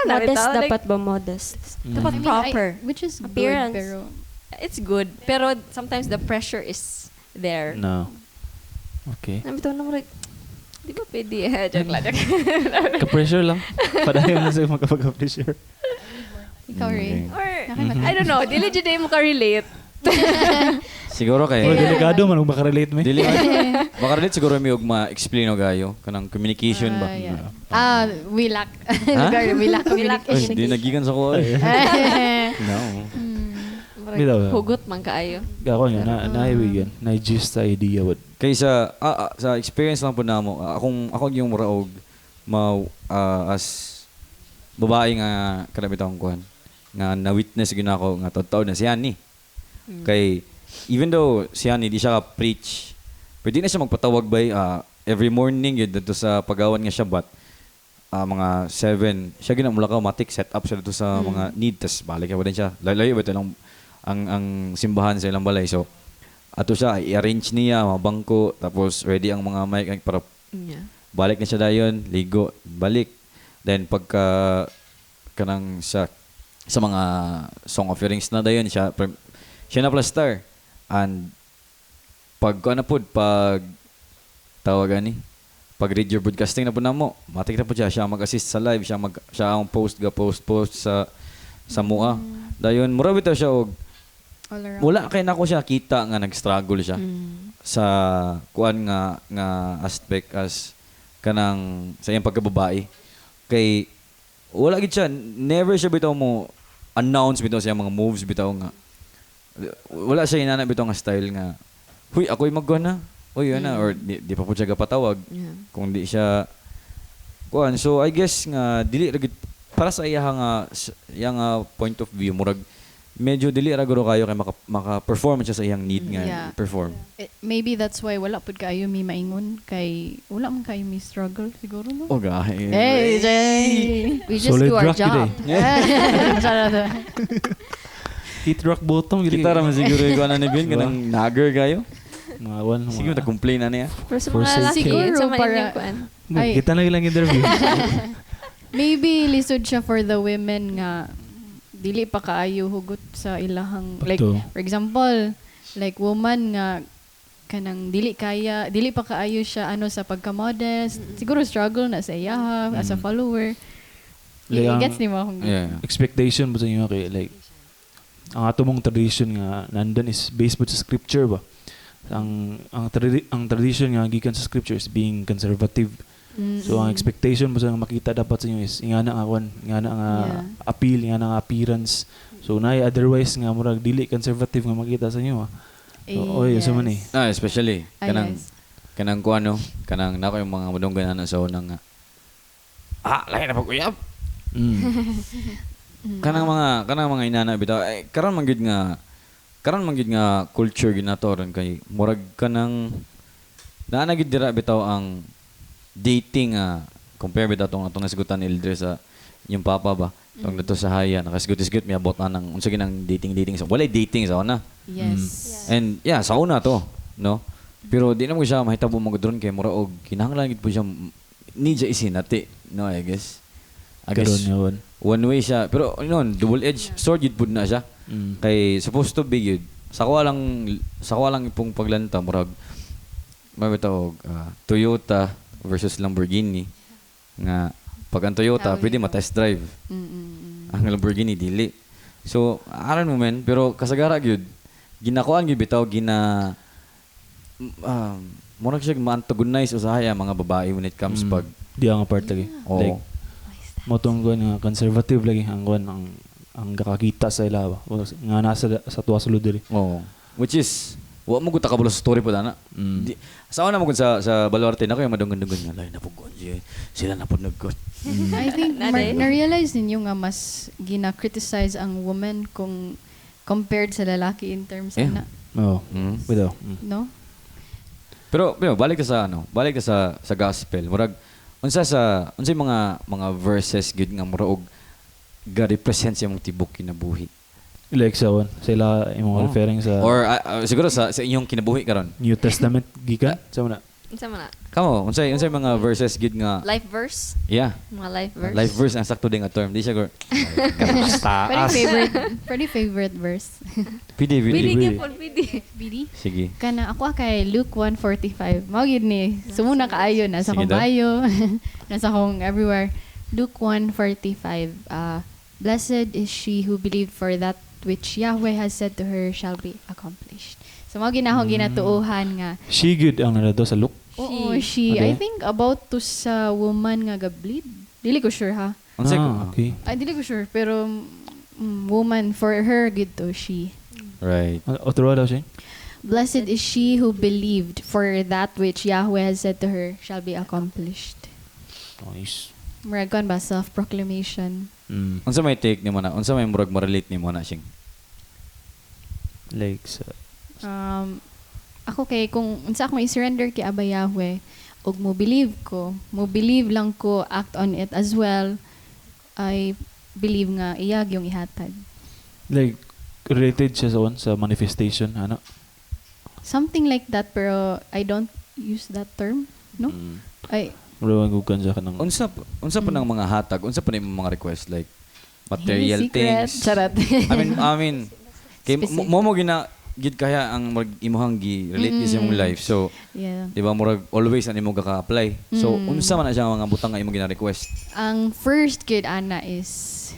Modest dapat ba modest? dapat proper. Which is Appearance. good, pero It's good, pero sometimes the pressure is there. No. Okay. Nabitaw na mo, like, di ba pwede? Joke lang. Ka-pressure lang. Padayon na sa'yo magkapag-pressure. ikaw, Ray. Or, I don't know, dili dyan mo ka-relate. Siguro kay Oh, delikado man kung makarelate mo. dili makarelate siguro mi og ma-explain og gayo kanang communication ba. Yeah. We lack. We lack Ay, communication. di nagigan sa ko. No. Bitaw. Hugot man kaayo. Ako nga, naiwigan. Na-gist sa idea what. Kaysa sa experience lang po namo, ako yung muraog as babae nga kada bitawng kuan nga na-witness gyud ako nga taud na si Annie. Kay even though si Annie di siya ka-preach, pwede na siya magpatawag by every morning yun dito sa pagawan nga Shabbat. Mga 7, siya ginamula ka matik set up siya dito sa mga need, tas balik ka pa din siya. Layo ba ito lang ang simbahan sa ilang balay. So, ato siya, i-arrange niya, mga bangko, tapos ready ang mga mic para balik na siya dayon, ligo, balik. Then pagka kanang sa mga song offerings na dayon siya na plastar. And pag tawag ani, pag read your broadcasting na po namo, matik na po siya mag-assist sa live, siya ang post sa MUA. Dayon mura bitaw siya og All around. wala kay nako siya kita nga nag-struggle siya sa kuan nga aspect as kanang sa iyang pagkababae. Kay wala gid siya, never siya bitaw mo announce bitaw siya mga moves bitaw nga. Wala siya inana bitaw nga style nga, huy ako'y magkuha na. Uy, yun na. Or di pa po siya kapatawag. Yeah. Kung di siya kuan. So I guess nga dili ra gid para sa iya nga point of view murag medyo dili ra guro kayo kay maka-perform siya sa iyang need nga perform. Maybe that's why wala pud kayo mi maingon kay wala man kayo mi struggle siguro no. Oh gahe. Hey, Jay. We just Solid do our rock job. Hit rock bottom. Kita ra man siguro ikaw na ni Ben kanang nagger kayo. Mga one. Sige ta complain na niya. Pero sa For mga lalaki, siguro sa mga para- inyong kuan. Ay. Kita na ilang interview. Maybe lisod siya for the women nga dili pa kaayo hugot sa ilahang like Ato. for example like woman nga kanang dili pa kaayo siya ano sa pagka-modest siguro struggle na sa iya as a follower. Like, ang Gets ni mo akong Yeah. expectation ba sa inyo kay like ang ato mong tradition nga nandun is based po sa scripture ba? Ang tradition nga gikan sa scripture is being conservative. So ang expectation mo sa makita dapat sa inyo is nga na appeal, nga na appearance. So nay otherwise nga murag dili conservative nga makita sa inyo. So, so man eh. Especially kanang kuano, kanang nako yung mga madunggan na sa unang nga. Lahi na pag-uyab. Kanang mga inana bitaw karon man gid nga culture gid nato ron kay murag kanang naa gid dira bitaw ang dating compare bitaw atong nasigutan ni Elder sa yung papa ba tong dito sa haya nakasigut-sigut miabot na ng unsa ginang dating sa walay dating sa una. Yes. And sa una to, no? Pero di na mo siya mahitabo magudron kay mura og kinahanglan gid po siya need siya isinati, no, I guess Karon one way siya pero double edged sword gid pud na siya. Kay supposed to be yun. Sa ko lang ipong paglanta murag mabitaw Toyota versus Lamborghini nga pag ang Toyota pwede ma-test drive. Ang Lamborghini dili. So aron mo men pero kasagara gyud ginakuan gyud bitaw murag siya ma-antagonize usahay ang mga babae when it comes pag Di ang part lagi. Oo. Like, motong kuan nga conservative lagi ang kuan ang gakakita sa ila ba. O, nga nasa sa tuwa sulod diri. Oo. Which is wa mo guta kabalo sa story po dana. Mm. Sa una mo gud sa Baluarte na kayo madunggan-dunggan nga lay na pug sila na pud nagkot. I think na-realize ninyo nga mas gina-criticize ang woman kung compared sa lalaki in terms Yeah. na, Oo. Mm. Bitaw. no? Pero balik ka sa gospel. Murag unsay mga verses gud nga murag ga represent sa imong tibok kinabuhi. Like sa one, sila imong Oh. referring sa Or siguro sa inyong kinabuhi karon. New Testament gikan sa una. Unsa man na? Kamo, unsay mga verses gid nga Life verse? yeah, Mga life verse? life verse ang sakto din nga term. Di siya gor. Pretty favorite verse. Pidi. Pili gyapon, pili. Bidi? Sige. Kana ako kay Luke 1:45. Mao gid ni sumuna kaayo nasa Sige akong daw. bio, nasa akong everywhere. Luke 1:45. Blessed is she who believed, for that which Yahweh has said to her shall be accomplished. So mao ginahong ginatuohan nga. She good ang narado sa look. Oo, she. Okay. I think about to sa woman nga ga-bleed. Dili ko sure ha. Unsay Okay. Ay dili ko sure pero woman for her good to she. right. Otro daw siya. Blessed is she who believed, for that which Yahweh has said to her shall be accomplished. Nice. Muragan ba self-proclamation? Unsa may take nimo na? Unsa may murag ma-relate nimo na sing? Like sa Ako kay kung unsa akong i-surrender kay Abba Yahweh ug mo believe lang ko, act on it as well. I believe nga iyag yung ihatag. like related siya sa one sa manifestation ano. Something like that pero I don't use that term, no? Ay Mura magugan siya kanang Unsa pa nang mga hatag? Unsa pa na imong mga request like material secret. things? Charot. I mean kay Specific. mo gina gid kaya ang imuhang gi-relate sa imong life. So, Yeah. di ba murag always ang imong gaka-apply. So, unsa man na siya mga butang nga imong gina-request? Ang first kid ana is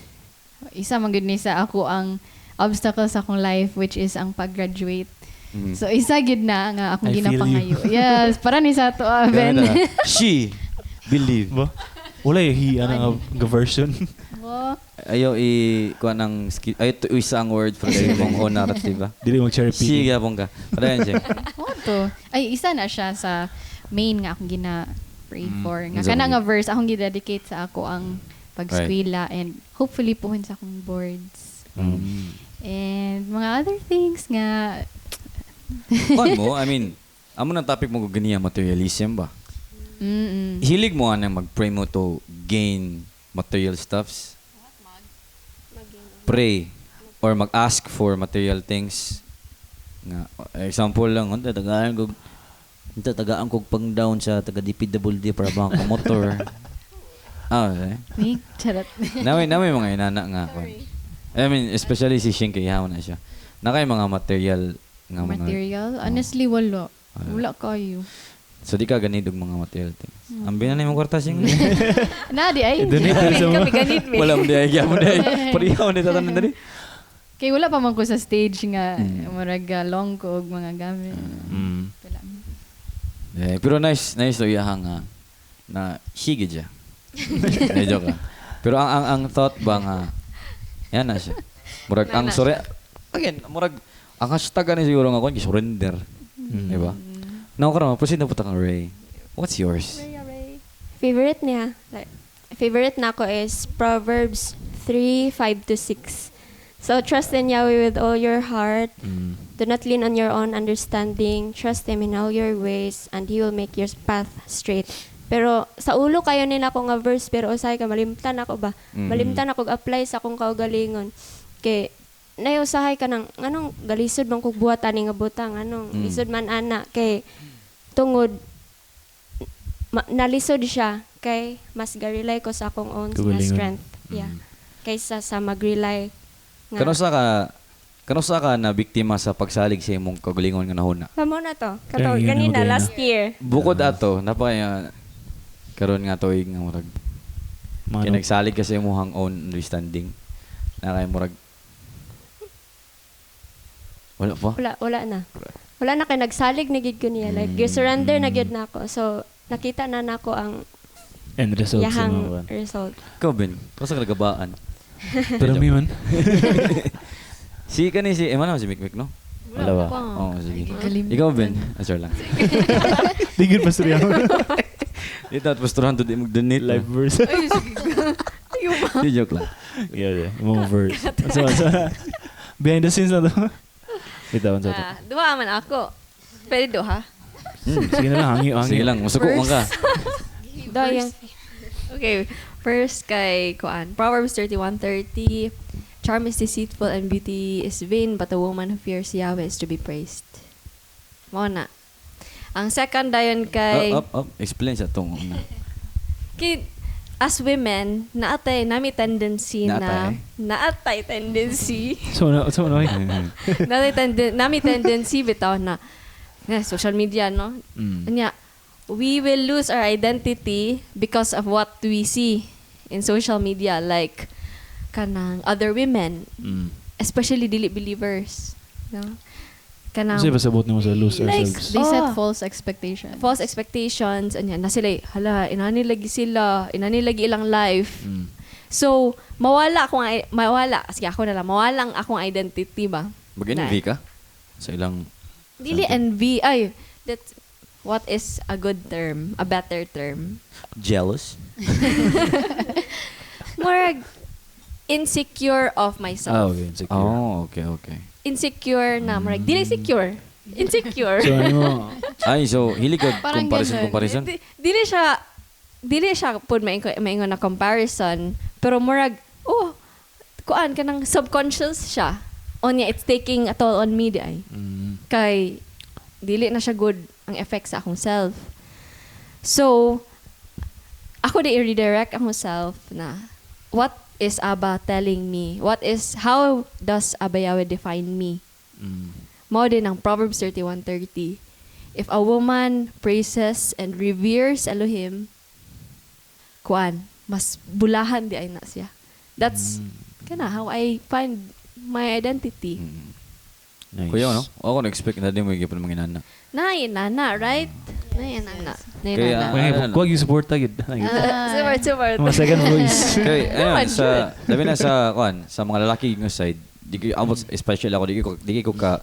isa man gud ni sa ako ang obstacle sa akong life, which is ang pag-graduate. Mhm. So isa gid na nga akong I feel ginapangayo. Yes, para ni sa to Ben. Ganun na. She believe. ba? Wala hi ano nga version. Wo. Ayo kuha ng skill. Ayo to isa ang word for the imong own narrative. Ba? Dili mag cherry Sige picking. yapon ka. Padayon siya. To. Ay isa na siya sa main nga akong pray for. Nga Unsa kana man nga yun? verse akong gidedicate sa ako ang pag-eskwela and hopefully puhon sa akong boards. And mga other things nga Kuan mo, I mean, amo nang topic mo ganiya materialism ba? Hilig mo anang mag-pray mo to gain material stuffs? Pray or mag-ask for material things. Nga example lang, tagaan kog pang down sa taga DPWD para ba ang motor. ni charot. Namay mga inana nga kuan. I mean, especially si Shin kay na siya. Nakay mga material nga mga Material? Honestly, wala. Wala kayo. so di ka ganid og mga material things. Ambi na nimo kwarta Shin. Na, di ay. Donate sa Kami ganit me. Wala mo di ay mo di. Parihaw ni tatanan dali. Kaya wala pa man ko sa stage nga murag long ko og mga gamit. Wala. Pero nice to iyaha nga na higid siya. Medyo ka. Pero ang thought ba nga yan na siya. Murag ang again, murag ang hashtag ni siguro nga kon surrender. Di ba? Now karon proceed na puta kang Ray. What's yours? Favorite niya, favorite na ko is Proverbs 3:5-6. So trust in Yahweh with all your heart. Do not lean on your own understanding. Trust Him in all your ways, and He will make your path straight. Pero sa ulo kayo nila ko nga verse, pero usay ka malimtan ako ba? Malimtan ako apply sa akong kaugalingon. Kay nayusahay ka ng anong galisod bang kog buhat ani nga butang anong lisod man ana kay tungod nalisod siya kay mas garelay ko sa akong own nga Kaugalingon. strength. Yeah. Kaysa sa magrely nga. Kanusa ka na biktima sa pagsalig sa imong kagalingon nga nahuna? Kamo na to. Kaya yun Ganina ang last year. Bukod ato, napaya karon nga tuig nga murag kinagsalig ka sa imong own understanding. Na kay murag Wala pa? Wala na. Wala na kay nagsalig na gid ko niya. Like, surrender na gid na ako. So, nakita na nako ang End result sa yahang mga kan. result. Ikaw, Ben, basta ka nagabaan. Pero mi man. Si naman si Mikmik, no? Wala ba? Oo, sige. Galim. Ikaw, Ben. Answer lang. Tingin pa sila. Dito at pastoran to di mag-donate. Live verse. Di joke lang. Yeah. Mga verse. So, behind the scenes na to. Bitawan sa to. Duha man ako. Pwede duha. Sige na lang, hangi. Sige lang, masuko man ka. Dayang. Okay, first kay Kuan. Proverbs 31:30. Charm is deceitful and beauty is vain, but a woman who fears Yahweh is to be praised. Mo na. Ang second dayon kay Up. Explain sa tong una. as women, nami tendency naatay tendency. So, nami tendency bitaw na social media, no? Nya, we will lose our identity because of what we see in social media, like kanang other women, especially dili believers, no? Kanang Kasi pasabot mo sa lose Like, ourselves. They set false expectations. false expectations, anya na sila, hala, inani lagi ilang life. So, mawala sige ako na lang, mawala ang akong identity ba? Mag-envy ka? Sa ilang... Dili envy, that's what is a good term, a better term. Jealous? More insecure of myself. Okay, insecure. Oh, okay. Insecure na, marag, dili secure. Insecure. So, ano mo? Ay, so, hilig ka Parang comparison? Dili siya pud maingon na comparison, pero murag kuan kanang subconscious siya. Onya, it's taking a toll on me di ay. Kay dili na siya good ang effect sa akong self. So ako di i-redirect akong self na what is Abba telling me? How does Abba Yahweh define me? Mao din ang Proverbs 31:30. If a woman praises and reveres Elohim, kuan, mas bulahan di ay na siya. That's kana how I find my identity. Nice. Kuya, no? Ako na-expect na din mo yung mga inana. Nana, right? Nana. Kaya, Kuwag yung support agad. Super. Mga second voice. Kaya, ayun, sabi na sa mga lalaki ng side, especially ako, di ko ka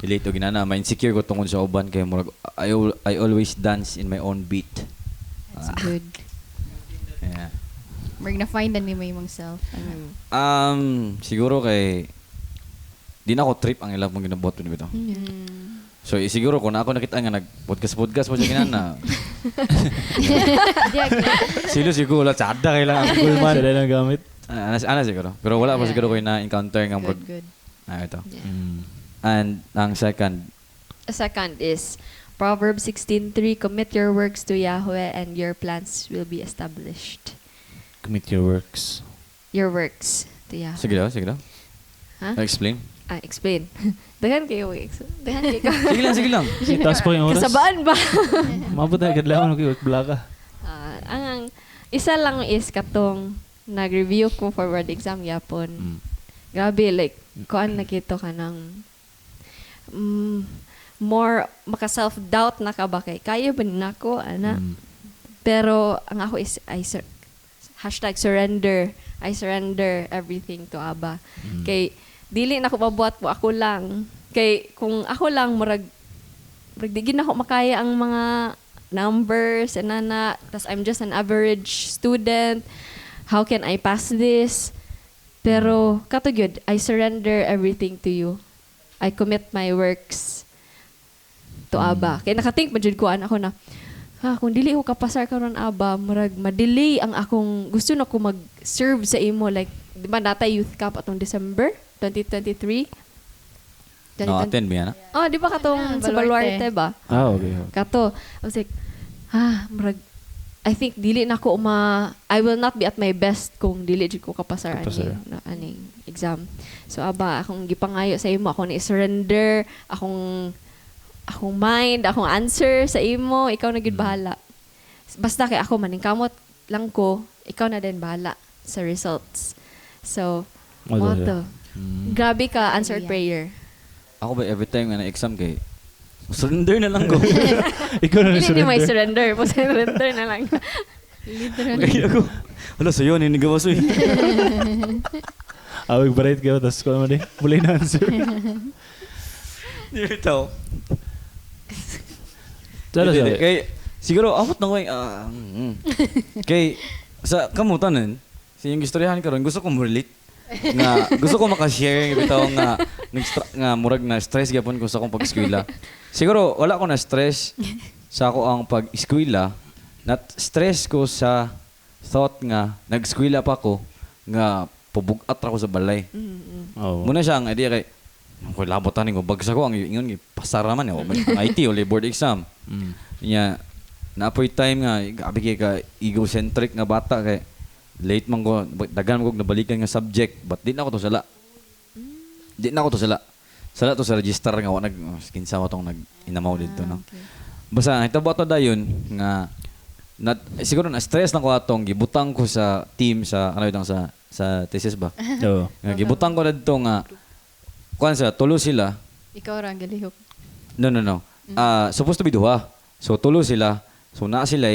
relate o ginana, ma-insecure ko tungkol sa uban, kaya murag, I always dance in my own beat. That's good. Yeah. We're gonna find the name mong self. Siguro kay, di na ako trip ang ilang mong ginabot ko nito. So, siguro kung ako nakita nga nag-podcast mo siya ginana. Silo siguro, tsada kailangan ang gulman. Sila lang gamit. Ana siguro. Pero wala pa siguro ko na-encounter ng Good. ito. Yeah. And ang second, The second is Proverbs 16:3. Commit your works to Yahweh and your plans will be established. Commit your works. Your works to Yahweh. sige daw. Ha? Explain. Explain. Dagan kayo. Sige lang. Itaas pa yung oras. Kasabaan ba? Mabot na kadlawan ko blaka. Ang isa lang is katong nag-review ko for word exam yapon. Grabe, like, kuan nakita ka ng more maka-self-doubt na ka ba kay kaya ba nako, ana? Pero ang ako is #surrender. I surrender everything to Abba. Kay dili na ko mabuhat po ako lang. Kay kung ako lang murag di na ako makaya ang mga numbers and tas I'm just an average student. How can I pass this? Pero kato gyud, I surrender everything to you. I commit my works to Abba. Kay nakathink man jud ko ako na kung dili ko kapasar karon Abba, murag ma-delay ang akong gusto na ko mag-serve sa imo, like di ba data youth camp atong December 2023. No, attend mo yan, ha? Oh, di ba katong sa Baluarte. Baluarte ba? Okay. Kato. I was like, murag, I think dili na ko I will not be at my best kung dili jud ko kapasar aning exam. So Abba, akong gipangayo sa imo, ako ni surrender, akong mind, akong answer sa imo, ikaw na gid bahala. Basta kay ako maningkamot lang ko, ikaw na din bahala sa results. So, mo to. Grabe ka answered prayer. ako ba every time nga na exam kay surrender na lang ko. Ikaw na Hindi may surrender. surrender. Surrender na lang. Literally. Kaya ako, wala sa'yo, ninigawas eh. Awig barait kayo, tapos kung ano mulay na answer. Dito. Kay, siguro, abot na ko kay, sa kamutanan, sa yung istoryahan karon gusto ko mo-relate. Nga, gusto ko makashare ng bitaw nga murag na stress gyapon ko sa akong pag-eskwela. Siguro, wala ko na stress sa ako ang pag-eskwela. Stress ko sa thought nga, nag-eskwela pa ko, nga pabugat ra ko sa balay. Oh. Muna siya ang idea kay, ako labotan ko, bagsa ko ang ingon, pasara man, IT o board exam. Nya, na-apoy time nga, gabi kay ka egocentric nga bata kay, late man ko, dagan mo ko nabalikan nga subject, but di na ako to sala. Di na ako to sala. Sala to sa register nga, kinsa mo tong nag-inamaw dito, no? Okay. Basta, hitabo to dayon nga, siguro na-stress na ko atong, gibutang ko sa team, sa, ano yun, sa thesis ba? Oo. Nga, gibutang ko na dito nga, kuhan sila, tulo sila. Ikaw ra galihok. No. Supposed to be duha. So, tulo sila. So, na sila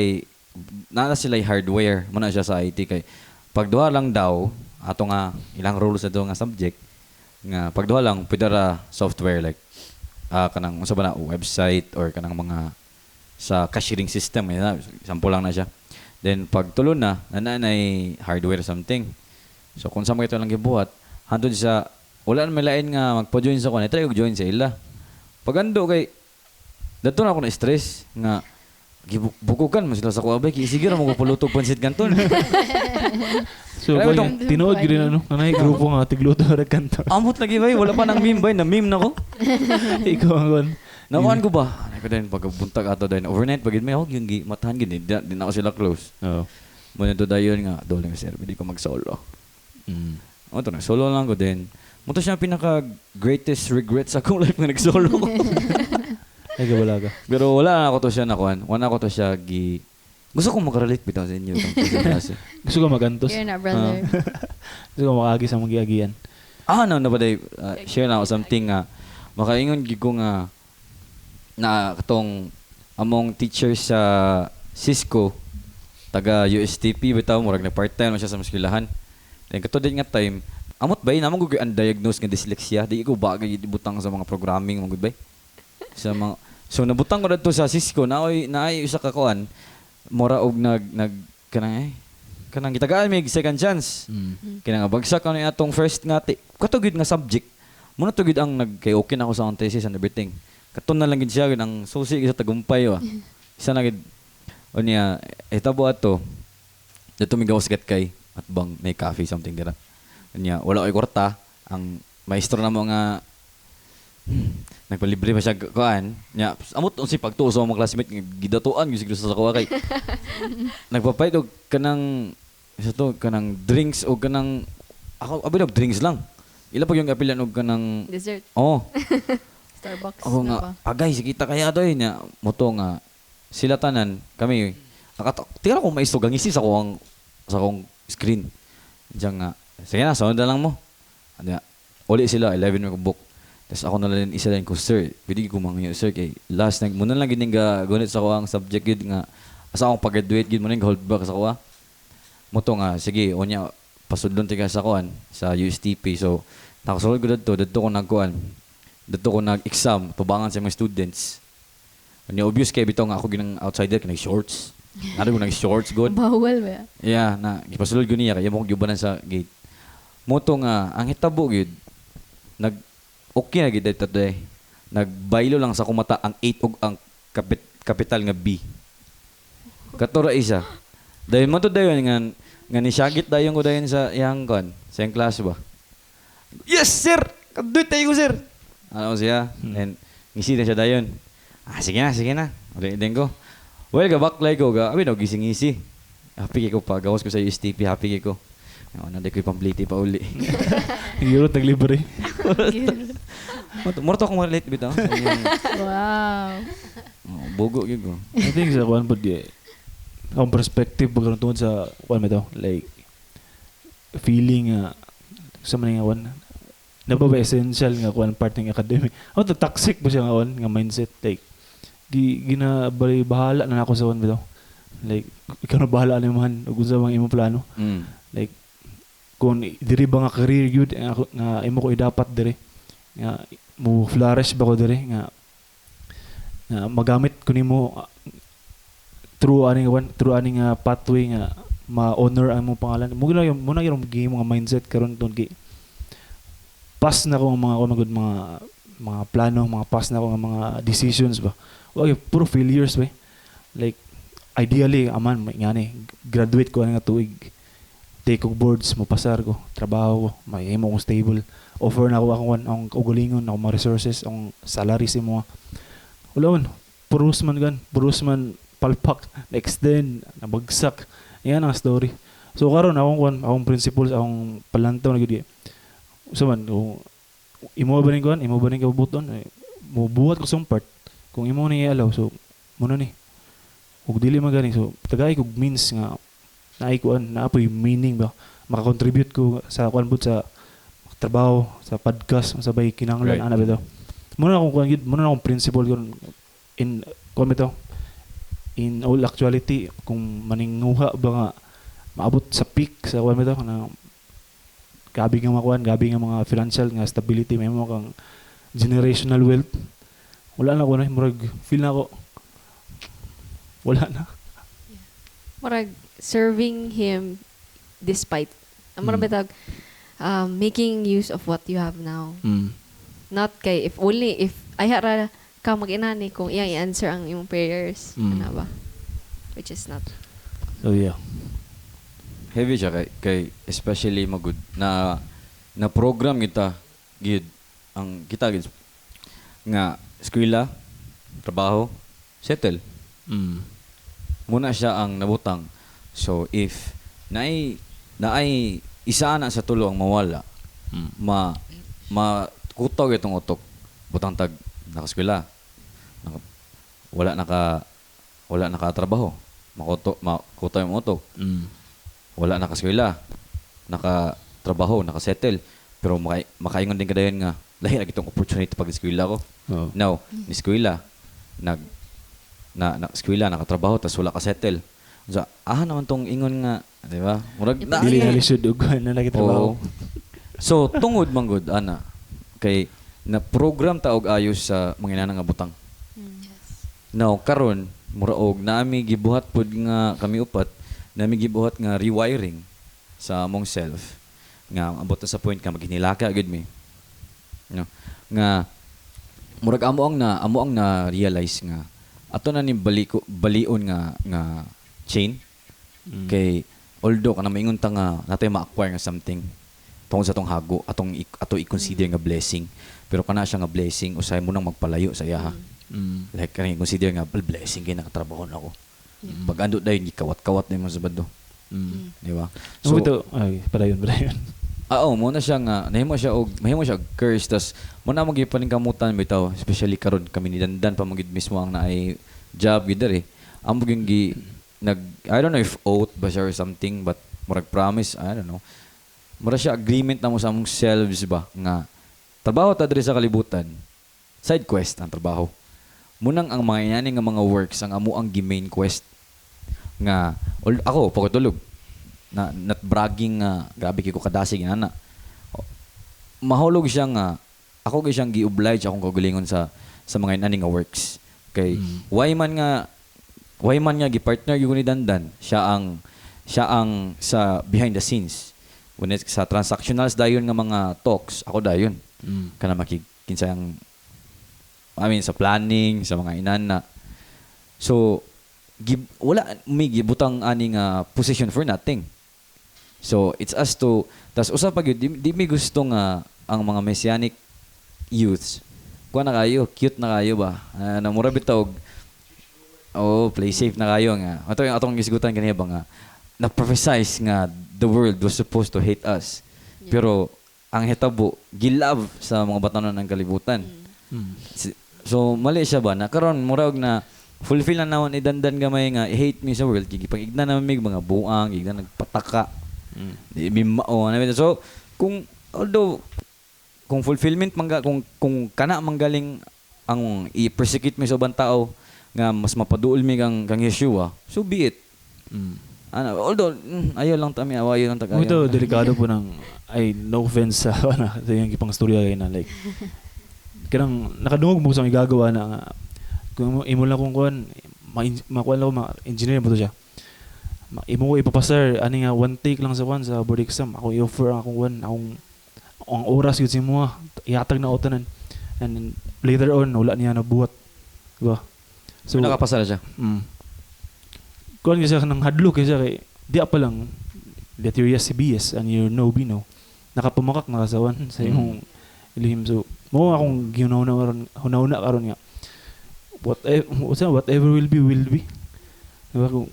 hardware. Muna siya sa IT kay pag duha lang daw, ato nga, ilang rules na nga subject, nga pag duha lang, pwede ra software like, kanang, unsa ba na, website or kanang mga sa cashiering system. Sample lang na siya. Then, pag tulo na, nanay hardware something. So, kung saan mo ito lang gibuhat, hantod sa, wala na may lain nga magpa-join sa kuha, try ko join sa ila. Pag ando kay, dato na ako na stress nga, bukukan mo sila sa kuha ba, sige na mo pulutog pansit kanton. So, Kaya kung tinuod yun ano, nanay grupo nga, tigluto na kanto. Amot lagi ba, wala pa nang meme ba, na-meme na ko. Ikaw ang kon. Nakuhaan ko ba? Ano ko din, pagbuntag ato din, overnight, pag may ako yung matahan gini, di na ako sila close. Oo. Muna to dayon nga, dole nga sir, hindi ko mag-solo. O to na, solo lang ko din. Muto siya ang pinaka-greatest regrets sa akong life nga nag-solo ko. Ay, wala ka. Pero wala na ako to siya nakuhan. Wala ako to siya gusto kong makarelate bitaw sa inyo. Gusto ko magantos. You're not brother. Gusto ko makagi sa magiagian. No, ba day, share na ako something nga, makaingon gid ko nga, na katong among teacher sa Cisco, taga USTP, bitaw, murag na part-time na siya sa maskilahan. Then kato din nga time, amot bay namang gugay undiagnosed nga dyslexia, di ko bagay ibutang sa mga programming mong gud bay. Sa mga so nabutang ko dito sa Cisco naay usa ka kuan mora og kanang gitagaan may second chance. Kaya nga bagsak ano atong first nga katugid nga subject. Muna tugid ang kay okay na ako sa akong thesis and everything. Katon na lang gid siya ang susi sa tagumpay wa. Isa na gid unya hitabo ato. Dito mi gawas kay at bang may coffee something dira. Unya wala koy kwarta ang maestro na mo nga nagpalibre pa siya kuan nya amot unsi pagtuo sa mga classmate gidatuan gyud siguro sa kuha kay nagpapait og kanang isa to kanang drinks o kanang ako abi drinks lang ila pag yung apilan og kanang Dessert. Starbucks ako na nga ba? agay sikita kaya doy nya moto nga sila tanan kami tingala ko maestro gangisi sa akong screen diyan nga sige na sunod na lang mo anya uli sila 11 ko book. Tapos ako na lang isa din ko, sir, pwede ko mga sir, kay last night, muna lang gining gunit sa ko ang subject yun nga, asa akong pag-graduate yun, muna yung hold back sa ko Moto nga, sige, onya, pasudlon tika sa kuan, sa USTP, so, nakasulod ko dito ko nagkuan, dito ko nag-exam, tubangan sa mga students. Ano obvious kay bitaw nga ako ginang outsider, kanag shorts. Nado ko nag-shorts, good. Bawal ba? Yeah, ipasulod ko niya, kaya mo kong gibanan sa gate. Moto nga, ang hitabo yun, okay na gid dito day. Nagbaylo lang sa kumata ang 8 ug ang kapital nga B. Katura isa. Dahil mo to dayon nga ni Shagit dayon ko dayon sa iyang kon, sa iyang klase ba. Yes, sir. Kaduy tayo ko, sir. Ano siya? And ngisi na siya dayon. Sige na. Uli din ko. Well, gabaklay ko ga. Abi no gising-ngisi. Happy ko pa gawas ko sa USTP, happy ko. Ano na ko pambliti pa uli. Higuro taglibre. Murto akong relate bitaw. Wow. Bugo gyud ko. I think sa kuan pod ang perspective pagkaroon tungod sa kuan mo like feeling sa man nga ba essential nga kuan part ng academic. Toxic ba siya nga on nga mindset like ginabali bahala na ako sa one bitaw. Like ikaw na bahala ni man ug unsa mang imong plano. Like kung diri ba nga career gyud nga imo ko dapat diri nga mo flourish ba ko diri nga magamit ko nimo through aning pathway nga ma-honor ang mong pangalan. Muna yung mga mindset karon tong pass na ko ang mga plano, mga pass na ko ang mga decisions ba. Okay, puro failures ba. Like ideally aman ngani graduate ko nga tuig. Take og boards mo pasar ko, trabaho ko, may imo kong stable. Offer na ako ang ugalingon, ako mga resources, ang salary sa mga. Wala man, purus man palpak, extend, nabagsak. Yan ang story. So karon akong principles, akong palantaw na gud. So man, imo ba ning kabuton, mo buhat ko sa part. Kung imo ni allow, so muna ni. Ug dili magani, so tagay kog means nga naapoy meaning ba makakontribute ko sa kuan sa trabaho, sa podcast, sa bay kinahanglan ana bitaw. Muna akong principle yun in kuan bitaw. In all actuality, kung maninguha ba nga maabot sa peak sa kuan bitaw na gabi nga mga financial nga stability, may mo kang generational wealth. Wala na ko na murag feel na ko wala na. Murag serving him despite murag bitag making use of what you have now. Not kay if ay hara ka mag-inani kung iyang i-answer ang imong prayers ana ba, which is not. So yeah, heavy siya kay especially magud na program kita gid ang kita gid nga eskwela, trabaho, settle. Muna siya ang nabutang. So if naay isa na sa tulo ang mawala, kutaw itong utok, butang tag nakaskwela, wala nakatrabaho, makutaw yung utok, wala nakaskwela, nakatrabaho, nakasettle, pero makaingon din kadayon nga lahi na itong opportunity pag eskwela ko. Now, eskwela eskwela, nakatrabaho, tas wala ka-settle. So, naman tong ingon nga, di ba? Murag dili na lisod ug na nagtrabaho. So, tungod manggod ana kay na program ta og ayos sa mga inana nga butang. Now, karon muraog naami gibuhat pud nga kami upat, naami gibuhat nga rewiring sa among self. Nga abot sa point ka maghinilaka gud mi. No. Nga murag amo ang na realize nga ato na ni balion nga chain kay although kana maingon ta nga natay ma-acquire nga something tungod sa tong hago ato i-consider nga blessing, pero kana siya nga blessing usay mo nang magpalayo sa iya ha. Like kani consider nga blessing kay nakatrabaho na ako. Pag ando dayon gikawat-kawat na mo sa bado. Di ba? So ito padayon. Mo na siya nga mahimo siya og curse, tas mo na magipaningkamutan bitaw, especially karon kami ni Dandan pa magid mismo ang naay job gid dere. Amo gyud I don't know if oath ba siya or something, but murag promise, I don't know. Mura siya agreement na mo sa among selves ba nga trabaho ta diri sa kalibutan. Side quest ang trabaho. Munang ang mga inani nga mga works ang amo ang main quest nga ako pagtulog not bragging nga grabe kay ko kadasig inana. Mahulog siya nga ako gyud siyang gi-oblige akong kagalingon sa mga inani nga works. Kay why man nga gi-partner gyud ni Dandan, siya ang sa behind the scenes. When sa transactionals dayon nga mga talks, ako dayon. Kana makikinsang sa planning sa mga inana. So wala may gibutang ani nga position for nothing. So it's us to tas usa pa gyud di mi gusto nga ang mga messianic youths kuha na kayo, cute na kayo ba? Namura bitog. Play safe na kayo nga. Ato yung atong isgutan kaniya ba nga na-prophesize nga the world was supposed to hate us. Yeah. Pero ang hitabo gilove sa mga batanon ng kalibutan. So mali siya ba na karon murag na fulfill na naman ni Dandan gamay nga i-hate me sa world gigipag-igna naman mig mga buang, igna nagpataka. Di mao na. So kung although kung fulfillment mangga kung kana manggaling ang i-persecute mi sa ubang tao nga mas mapaduol mi kang Yeshua, so be it. Although ayaw lang tami awayo lang tagayo. Ito delikado po ng no offense sa sa yung ipang storya kay na like kanang nakadungog mo sa igagawa na nga, kung imo lang kung kuan makuan lang engineer mo to siya. Imo ko ipapasar ani nga one take lang sa kuan sa board exam. Ako i-offer akong kuan ang oras yun si mo ihatag na utanan. And then, later on wala niya nabuhat. Diba? So nakapasa na siya. Kuan kasi nang hadlok kasi kay di pa lang let your yes be yes and your no be no. Nakapumakak na kasawan sa imong ilihim. So mo akong hunahuna karon nga whatever will be. Diba ko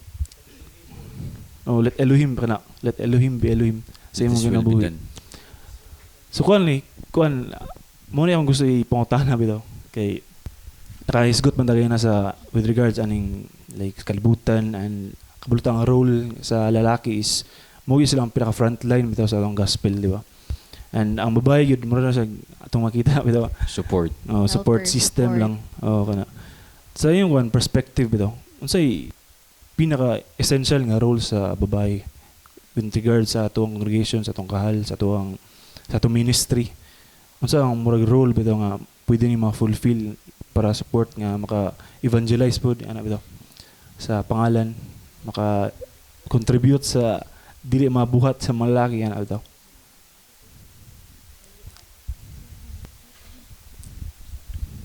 let Elohim be Elohim sa imong ginabuhi. So kuan mo na akong gusto ipangutana bitaw kay nakahisgot man tagay na sa with regards aning like kalibutan and kabulutang role sa lalaki is mo sila ang pinaka frontline bitaw sa atong gospel, di ba? And ang babae yun mo na sa atong makita bitaw support system lang kana sa yung one perspective bitaw unsay pinaka essential nga role sa babae with regards sa atong congregation, sa atong kahal, sa atong ministry. Unsa ang murag role bitaw nga pwede ni ma-fulfill para support nga maka-evangelize po bitaw sa pangalan, maka-contribute sa dili mabuhat sa mga lalaki bitaw.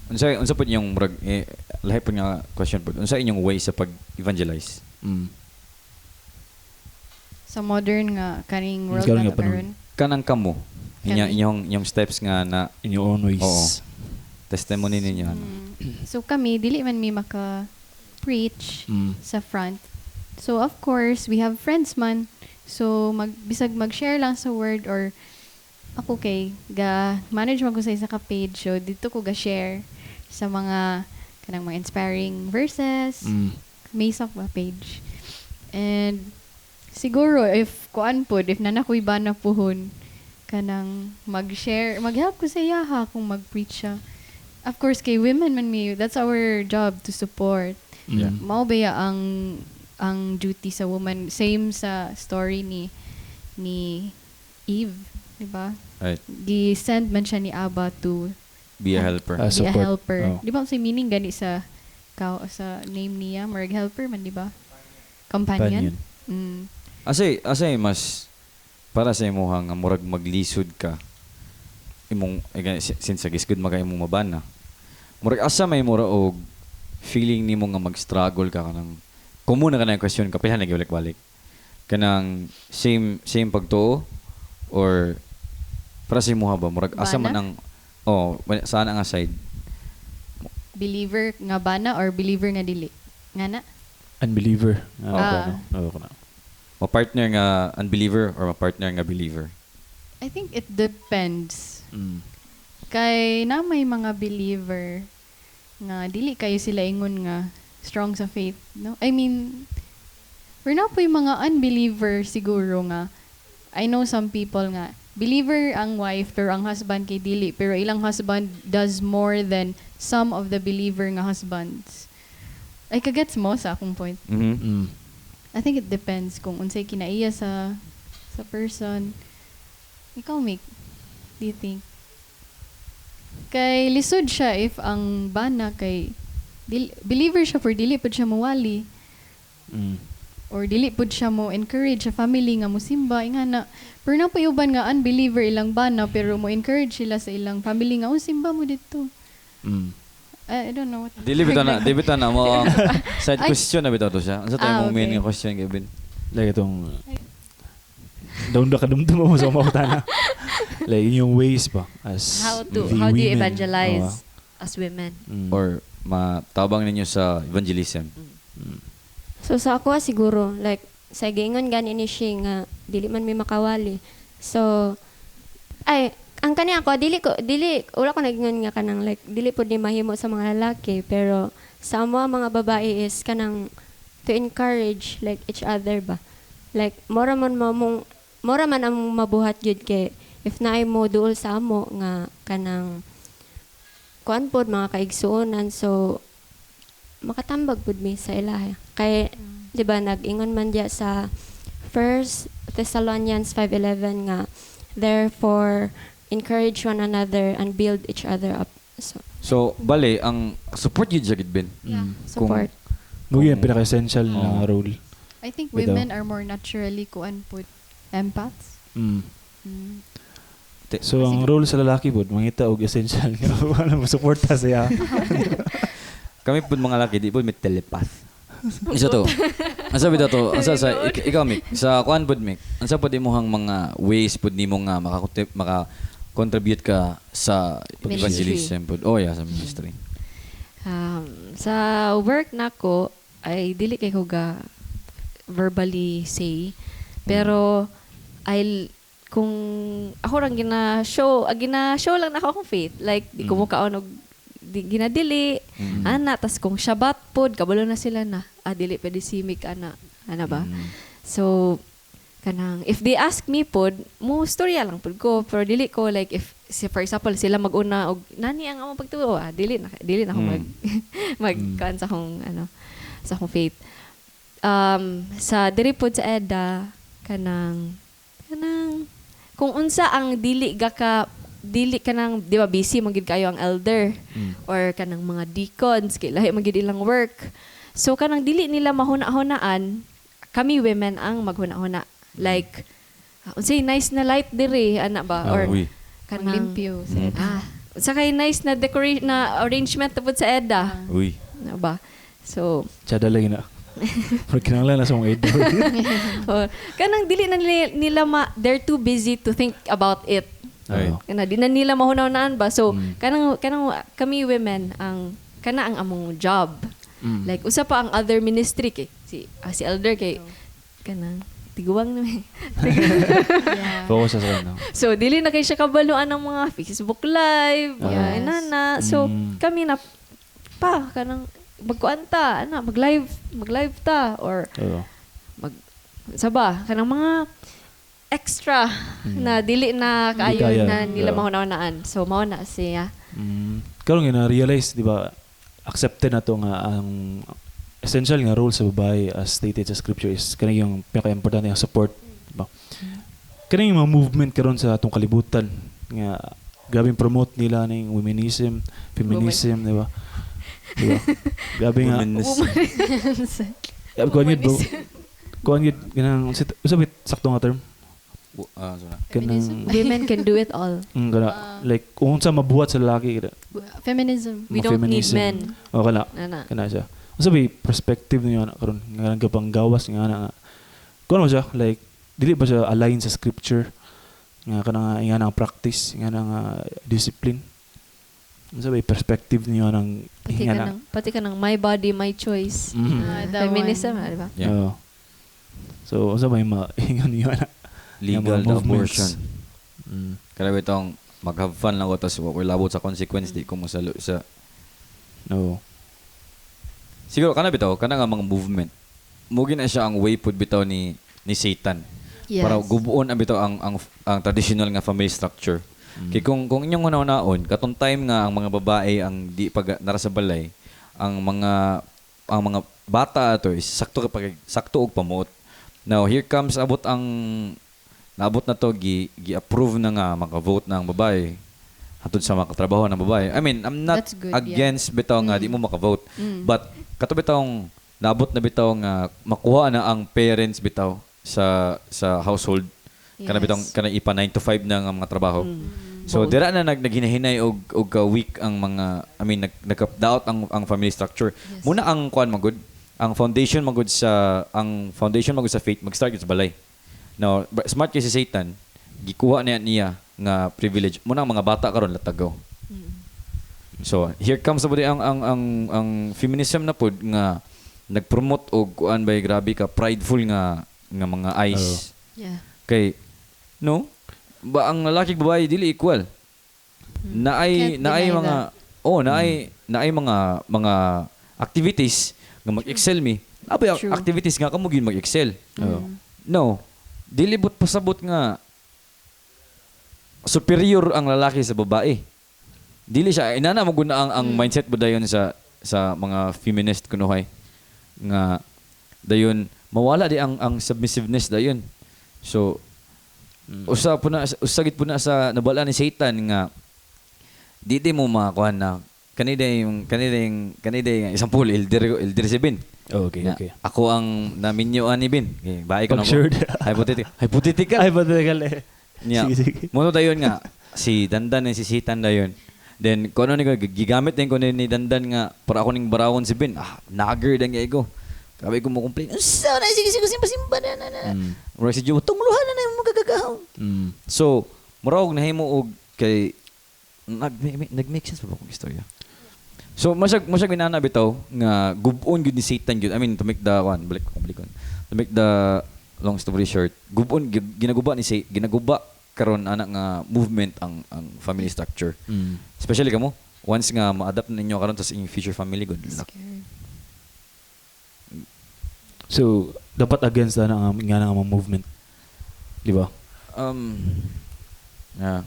Unsa po yung murag lahi po nga question po. Unsa inyong way sa pag-evangelize? Sa modern nga kaning world Karon na nga pa karon. Kanang kamo inyong steps nga na In your own ways. Oo. Testimony ninyo. So kami dili man mi maka-preach sa front. So of course, we have friends man. So bisag mag-share lang sa word or ako kay manage man ko sa isa ka page. So dito ko ga-share sa mga kanang mga inspiring verses. May isa ba page. And siguro if nanakoy ba na puhon kanang mag-share, mag-help ko sa iyaha kung mag-preach siya. Of course, kay women man that's our job to support. Yeah. Mao ba ang duty sa woman, same sa story ni Eve, di ba? Right. Gi-send man siya ni Abba to Be a helper. be a helper. Oh. Di ba sa meaning gani sa name niya, marag helper man, di ba? Companion. Asay mas para sa imo nga murag maglisod ka imong since gisgud magay imong mabana. Murag asa may mura og feeling nimo nga mag-struggle ka kanang kumo na kanang question ka pila nagibalik-balik. Kanang same pagtuo or para sa imo ba murag asa man ang saan ang side? Believer nga bana or believer nga dili? Ngana? Unbeliever. Ma-partner nga unbeliever or ma-partner nga believer? I think it depends. Kay na may mga believer nga dili kayo sila ingon nga strong sa faith, no? I mean, we're na po yung mga unbeliever siguro nga. I know some people nga believer ang wife pero ang husband kay dili, pero ilang husband does more than some of the believer nga husbands. Ay kagets mo sa akong point. I think it depends kung unsay kinaiya sa person. Ikaw, Mick, do you think? Kay lisod siya if ang bana kay believer siya for dili pud siya mawali. Or dili pud siya mo encourage sa family nga mosimba ingana. Pero na uban nga unbeliever ilang bana pero mo encourage sila sa ilang family nga simba mo dito. I don't know what. Dili bitaw na mo ang side question na bitaw to siya. Unsa tayo mong main nga question Kevin? Like itong daw kadumdum mo sa mautana. Like in yung ways ba as How do you evangelize as women? Or matabang ninyo sa evangelism? So sa ako siguro like sa gingon gani ni siya nga dili man mi makawali. So ang kani ako dili wala ko nagingon nga kanang like dili pud ni mahimo sa mga lalaki pero sa mga babae is kanang to encourage like each other ba. Like mora man ang mabuhat gyud kay if naay mo duol sa amo nga kanang kuan pod mga kaigsuonan, so makatambag pud mi sa ilaha. Kay di ba nag-ingon man diya sa 1 Thessalonians 5:11 nga, therefore encourage one another and build each other up. So, bale, ang support yun siya, Ben. Yeah. Support. Mugyan pinaka-essential na role. I think Bitaw. women are more naturally kuan pud empaths. Mm. Mm. So ang role sa lalaki pod mangita og essential nga wala mo suporta siya. Kami po mga laki, di po may telepath. Isa to. Ang sabi to, ang sa ikaw, Mick, sa kuan pod, Mick, ang sa pod imuhang mga ways pod nimo nga maka-contribute ka sa evangelism pod. Oh yeah, sa ministry. Sa work nako ay dili kay ko ga verbally say, pero kung ako lang gina-show lang na ako akong faith, like di ko mo kaon og di ginadili ana, tas kung Shabbat pod kabalo na sila na dili pwede simik ana ba. So kanang if they ask me pod mo storya lang pod ko, pero dili ko like if for example sila mag-una og nani ang among pagtuo, dili na ako mag kan sa akong sa akong faith. Sa diri pod sa EDA kanang kung unsa ang dili kanang di ba busy magid kayo ang elder or kanang mga deacons kay lahi magid ilang work, so kanang dili nila mahuna-hunaan, kami women ang maghuna-huna, like unsay nice na light diri ana ba, or kanang limpyo. sa kay nice na decoration na arrangement pod sa EDA Uy. ana ba, so Tsada lagi na. Pero kinanglan na sa mga editor. kanang dili na nila they're too busy to think about it. Ay. Kana di na nila mahuna-hunaan ba, so kanang kami women ang among job. Like usa pa ang other ministry kay si elder kay kanang tiguwang na Yeah. Focus sa ano. so dili na kay siya kabaluan ng mga Facebook live, Yes. inana. So kami na pa kanang magkuanta mag-live ta, or saba kanang mga extra na dili na kaayo kaya. na nila mahuna-hunaan. So mao na siya. Karon nga na-realize, di ba, accepted na to nga ang essential nga role sa babae as stated sa scripture is kanang yung pinaka-importante nga support, di ba? Kanang yung mga movement karon sa atong kalibutan nga grabe promote nila ning womenism, feminism, di ba? Di ba? Grabe nga. Kuan gid ganang usabit sakto nga term. Feminism. Women can do it all. Like kung unsa mabuhat sa lalaki kada. Feminism. We don't need men. O kana. Ana. Kana siya. Usabi perspective niyo na karon nga gapang gawas nga kuno siya like dili ba siya align sa scripture nga kana nga nang practice nga nang discipline. Usabi perspective niyo nang Pati ka ng my body, my choice. Feminism, di ba? Yeah. So usabi ingon niyo na Legal na movements. abortion. Kaya itong mag-have fun lang ko, tapos labot sa consequence, di ko masalo sa... No. Siguro, bitaw, nga mga movement. Mugin na siya ang way pod bitaw ni Satan. Yes. Para gubuon ang bitaw ang traditional nga family structure. Kaya kung inyong una-unaon, katong time nga ang mga babae ang di pag nara sa balay, ang mga bata ato is sakto og pamuot. Now, here comes naabot na to gi-approve na nga maka-vote na ang babae hatod sa makatrabaho ng babae. I mean, I'm not That's good, against bitaw nga di mo maka-vote. But kato bitawng naabot na bitaw nga makuha na ang parents bitaw sa household. Kana bitawng kana ipa 9 to 5 na nga mga trabaho. So dira na naghinahinay og ka-weak ang mga nagka-doubt ang family structure. Yes. Muna ang kuan magud, ang foundation magud sa faith mag-start sa balay. Now, smart kasi Satan, gikuha niya nga privilege. Muna ang mga bata karon latagaw. So, here comes about ang feminism na pod nga nagpromote og kuan bay grabe ka prideful nga mga eyes. Yeah. Kay no? Ba ang lalaki babae dili equal. Naay mga naay mga activities nga mag-excel me. Abay True. activities nga kamo gyud mag-excel. No. Dilibot pasabot nga superior ang lalaki sa babae. Dili siya inana mo guna ang mindset ba dayon sa mga feminist kunuhay nga dayon mawala di ang submissiveness dayon. So usagit po na sa nabala ni Satan nga di mo makakuha na kanida yung example elder si Ben. Okay, Nga, okay. Ako ang naminyoan ni Ben. Okay, bahay ko na ko. Pag-sure. Hypothetical. Ay, patagal eh. Niya. Sige. Muno dayon nga si Dandan and si Sitan dayon. Then kuno ni gigamit din ko ni Dandan nga para ako ning barawon si Ben. Nagger dan gyud ko. Kabi ko mo complain. Sa na sige simba na. Mura si Joe tungluhan na mo gagagahon. So, murag nahimo og kay nag-make sense ba kung istorya? So, masyag minana bitaw nga gubon gyud ni Satan gyud. I mean, to make the one, balik ko. To make the long story short, gubon ginaguba karon ana nga movement ang family structure. Especially kamo once nga ma-adapt ninyo karon sa inyong future family good luck. So, dapat against na nga mga movement. Di ba? Yeah.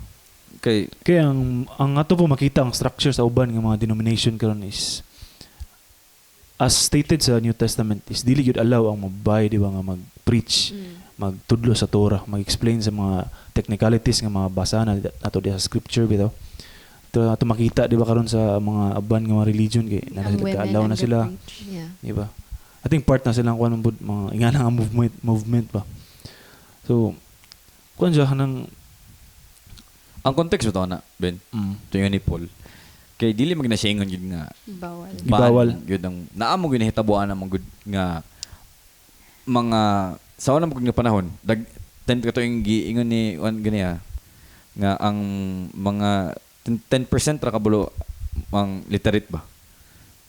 Okay. Kaya ang ato po makita ang structure sa uban ng mga denomination karon is as stated sa New Testament is dili gyud allow ang mabay di ba nga mag-preach, magtudlo sa Torah, mag-explain sa mga technicalities nga mga basa na nato sa scripture bitaw. Ito makita di ba karon sa mga uban nga mga religion kay allow na sila. Yeah. Di ba? I think part na silang kuan mga ingana nga movement ba. So kuan siya nang Ang context mo na, Ben, ito yun ni Paul. Kay dili magnasingon yun nga Gibawal. Yun ang naamo yun hitabuan ng mga mga sa unang mga panahon tend ka to yung giingon ni Juan ganiya nga ang mga 10% ra kabulo ang literate ba.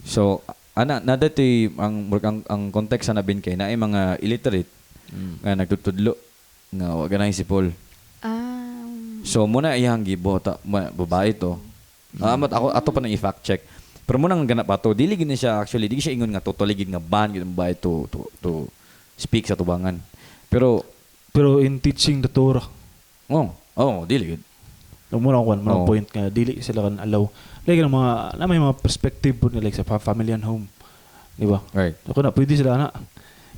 So nadati ang context na Ben kay na ay mga illiterate nga nagtutudlo nga wa ganahin si Paul. So muna iyang gibota babae to. Ako ato pa nang i-fact check. Pero muna ang ganap ato, dili gid siya actually, dili siya ingon nga totally gid nga ban gid ang babae to speak sa tubangan. Pero in teaching the Torah, dili gid. muna point nga dili sila kan allow. Like mga may mga perspective po like sa family and home. Di ba? Right. So na pwede sila na.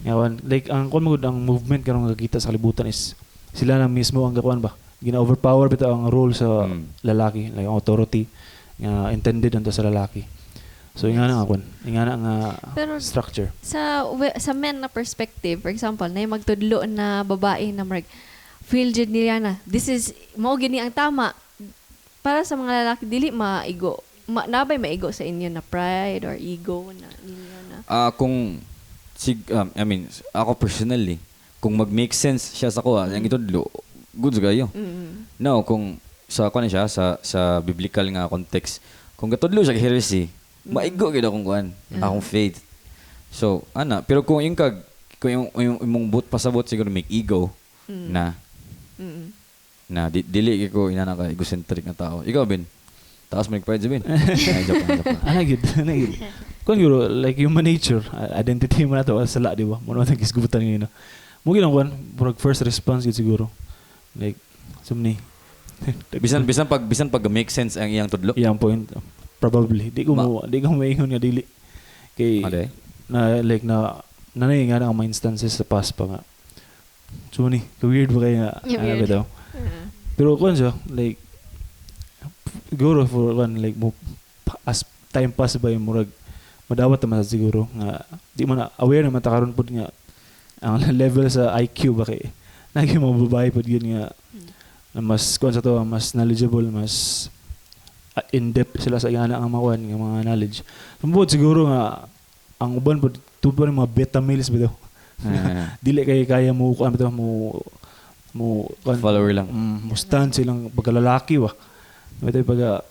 Ngawan, like ang ang movement karong nakita sa kalibutan is sila na mismo ang gakuan ba? Gina-overpower bitaw ang role sa lalaki, like ang authority nga intended unto sa lalaki. So ingana nga Pero structure. Sa men na perspective, for example, na yung magtudlo na babae na feel jud niya na this is mao gini ang tama para sa mga lalaki dili maigo. Nabay maigo sa inyo na pride or ego na ninyo na. I mean, ako personally, kung mag-make sense siya sa kuha, yung itudlo, goods kayo. Now, kung sa kuha siya, sa biblical nga context, kung katudlo siya heresy, maigo gid akong kuan, akong faith. So, pero kung yung imong boot pasabot siguro make ego na dili ko inana ka egocentric na tao. Ikaw Ben, taas mo pride Ben. Japan. Gid. Kung yun, like human nature, identity mo na to sala, di ba? Muna matang kisgubutan ngayon. Mungkin ang kuan, first response yun siguro. Like, sumni. bisan pag make sense ang iyang tudlo. Iyang point. Probably. Di ko maingon nga dili. Kay, nanay nga na ang mga instances sa past pa nga. Sumni, ka-weird ba kayo nga? Weird. Pero kuan siya, like, siguro for one, like, as time pass by, murag, madawat naman siguro nga di man aware naman ta karon pud nga ang level sa IQ ba kay nagi mo babae pud yun nga na mas kuan sa to mas knowledgeable mas in depth sila sa ingana ang makuan nga mga knowledge sumod siguro nga ang uban pud tubo mga beta males bitaw dili kay kaya mo kuan bitaw mo follower lang mo stand silang pagkalalaki ba bitaw pag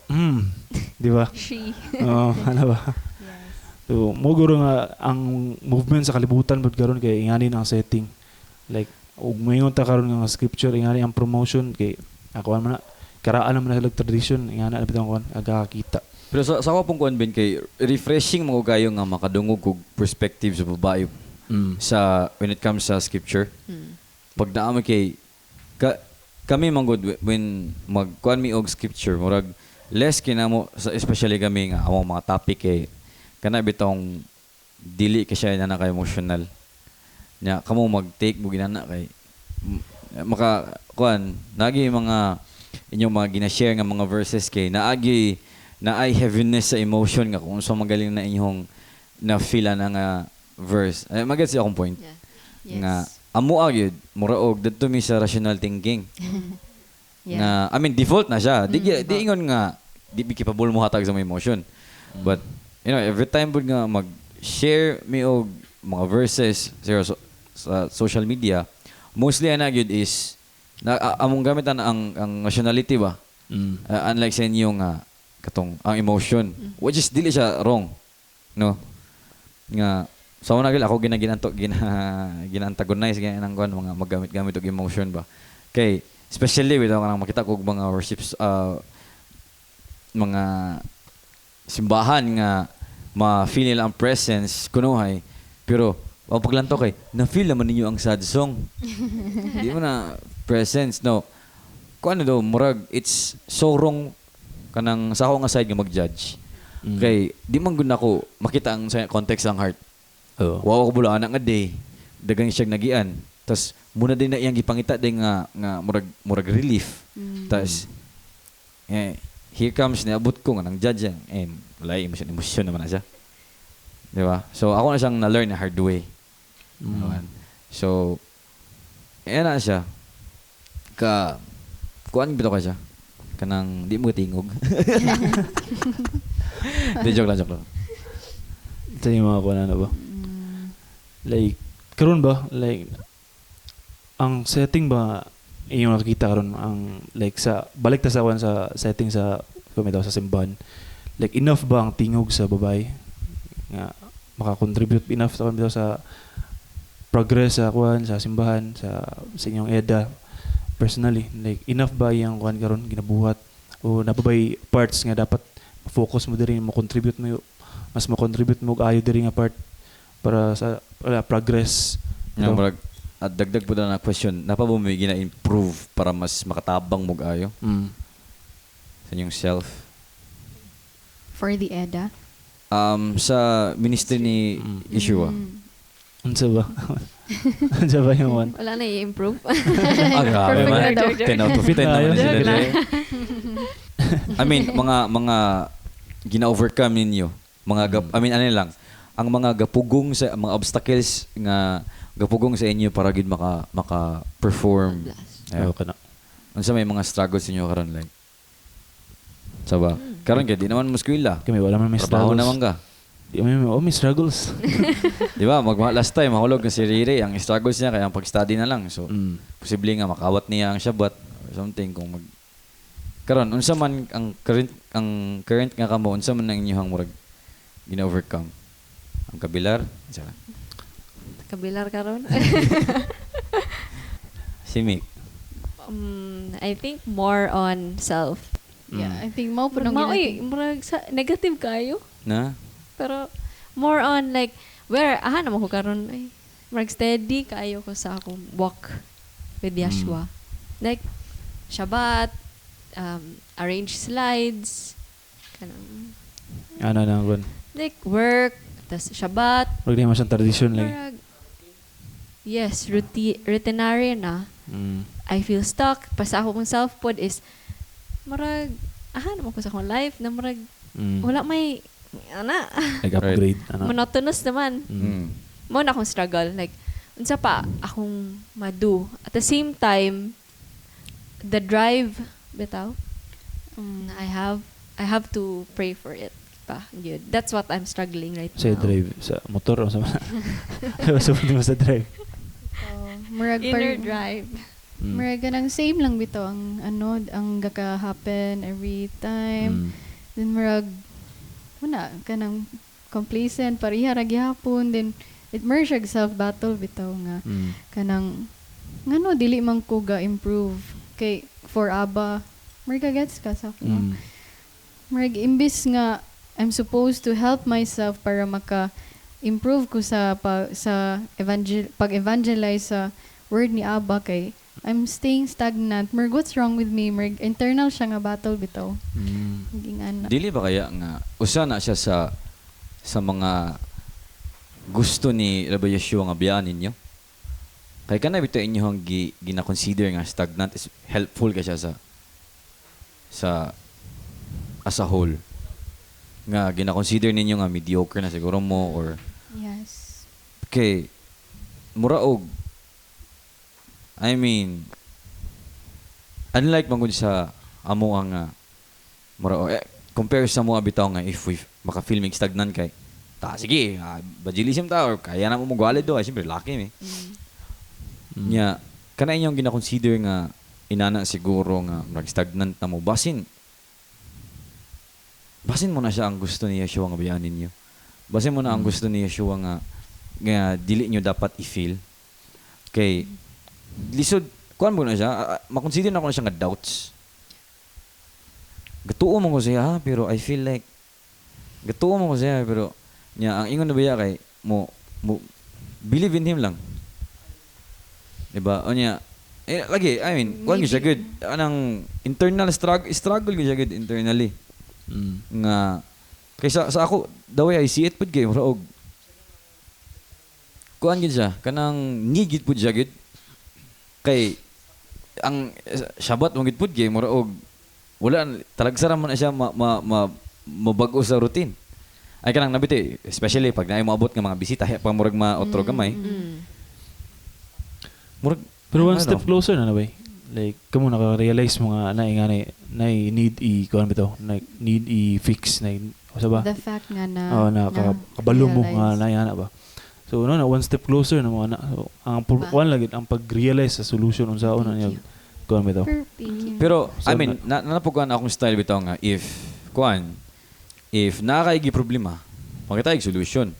di ba ano ba. So, moguro nga ang movement sa kalibutan pud karon kay ingani ang setting. Like ug mayon ta karon nga scripture ingani ang promotion kay ako man karaan naman na tradition ingana na bitong kon agakita. Pero sa ako pong kuan Ben kay refreshing mo kayo nga makadungog og perspective sa babae sa when it comes sa scripture. Pag naamo kay kami manggod when magkuan mi og scripture murag less kinamo especially kami nga among mga topic kana bitong dili ka siya na ka emotional nya kamo mag-take mo ginana kay maka kuan nagi mga inyong mga gina-share nga mga verses kay naagi na ay heaviness sa emotion nga kung unsa magaling na inyong na feel na nga verse magets akong point Yes. nga amo gyud mura og didto mi sa rational thinking Yeah. nga I mean default na siya di ingon nga di capable mo hatag sa mga emotion but you know every time bud nga mag-share mi og mga verses sa social media mostly ana gyud is among gamit ang nationality ba unlike sa inyo nga katong ang emotion which is dili siya wrong no nga so na ako ginantagonize ganang kuan mga maggamit-gamit og emotion ba kay especially with kanang makita ko og mga worships mga simbahan nga ma-feel nila ang presence kunuhay pero ang paglanto kay na-feel naman ninyo ang sad song di mo na presence no kuan daw murag it's so wrong kanang sa ako nga side nga mag-judge kay di man gud nako makita ang context ng heart. Wow ko bulaan nga day dagang siya nagian. Tas muna din na iyang gipangita din nga murag relief. Tas here comes niabot ko nga nang judge wala emotion naman na siya. Di ba? So ako na siyang na-learn na hard way. So na siya kuan bitaw ka siya. Kanang di mo tingog. Di joke lang. Ito yung mga kuwan ba? Like, karon ba? Like, ang setting ba yung nakikita karon ang like sa balik ta sa kuwan sa setting sa kumitaw sa simbahan. Like enough ba ang tingog sa babae nga maka-contribute enough sa kumitaw sa progress sa kuwan sa simbahan sa inyong EDA personally like enough ba yung kuwan karon ginabuhat o napabay parts nga dapat focus mo diri mo contribute mo mas mo contribute mo ayo diri nga part para sa progress murag at dagdag po na question napa mo may gina-improve para mas makatabang mo ayo sa inyong self For the EDA? Sa ministry ni Yeshua. Unsa ba? Unsa ba yung one? Wala na i-improve. Grabe Perfect man. na daw. 10 out of 10 naman sila. I mean, mga gina-overcome ninyo. I mean, ano lang, ang mga gapugong sa mga obstacles nga gapugong sa inyo para gid maka-perform. Ayo kana. Unsa may mga struggles ninyo karon like? Saba. Karon kay di naman mo eskwela. Kami wala man may Trabaho struggles. naman ka. Di may struggles. Di ba? Last time mahulog na si Riri, ang struggles niya kaya ang pag-study na lang. So, posible nga makawat niya ang Shabbat or something kung karon unsa man ang current nga kamo unsa man ang inyong murag gina-overcome? Ang kabilar? Sala. Kabilar karon. Si Mick. I think more on self. Yeah, I think mao po nang Maoy, murag sa negative kayo. Na? Pero more on like where naman ko karon ay murag steady kayo ko sa akong walk with Yeshua. Like Shabbat, arrange slides, kanang Ano na kun. like work, tas Shabbat. Wag di masang tradition like. Murag, yes, routinary na. I feel stuck. Pasa ako kong self-pod is murag naman ko sa akong life na murag wala may Like upgrade. Ano? monotonous naman. Mo na akong struggle. Like, unsa pa akong madu. At the same time, the drive, bitaw, I have to pray for it. Pa, yun. That's what I'm struggling right Sa now. drive. Sa motor o sa mana. Sa mo sa drive. murag Inner drive. murag ganang same lang bito ang ang gaka-happen every time. Then murag wala kanang complacent pareha ra gyapon then it merge siya self battle bitaw nga kanang ngano dili man ko ga improve kay for Abba murag gets ka sa ako murag imbis nga I'm supposed to help myself para maka improve ko sa pag-evangelize sa word ni Abba kay I'm staying stagnant. Merg, what's wrong with me? Merg, internal siya nga battle bitaw. Hinging ana. Dili ba kaya nga usa na siya sa mga gusto ni Rabbi Yeshua nga biyaan ninyo? Kaya ka na bito inyo ang gina-consider nga stagnant is helpful ka siya sa as a whole. Nga gina-consider ninyo nga mediocre na siguro mo or Yes. kay muraog I mean unlike mangod sa amo ang muraog compare sa mo bitaw nga if we maka-filming stagnant kay sige bajilism ta or kaya na mo magwalid do siyempre laki mi nya kana inyong gina-consider nga inana siguro nga nag-stagnant na mo basin mo na siya ang gusto ni Yeshua nga bayaan ninyo. Basin mo na ang gusto ni Yeshua nga dili nyo dapat i-feel. Kay lisod kuan mo na siya makonsider na ko na siya nga doubts. Gatuo mo ko siya pero I feel like gatuo mo ko siya pero nya ang ingon na baya kay mo believe in him lang. Diba? O niya, lagi, I mean, kuhan siya good. Anang internal struggle siya good internally. Nga, kaysa sa ako, the way I see it, pud kayo, muraog. Kuhan siya, kanang nigit pud siya good. Kay, ang Shabbat mong pud kayo, muraog. Wala, talagsara mo na siya mabago sa routine. Ay kanang nabiti, especially pag naay maabot nga mga bisita, pag murag ma-otro gamay. Pero one step closer na way. Like, kamo naka-realize mo nga na need kuan bitaw, need i-fix na sa ba? The fact nga na kabalo mo nga na ba. So na one step closer na mo na. So, ang kuan lagi ang pag-realize sa solution unsa una niya kuan bitaw. Pero I mean, napukuan akong style bitaw nga if nakaigi problema, makita ig solution.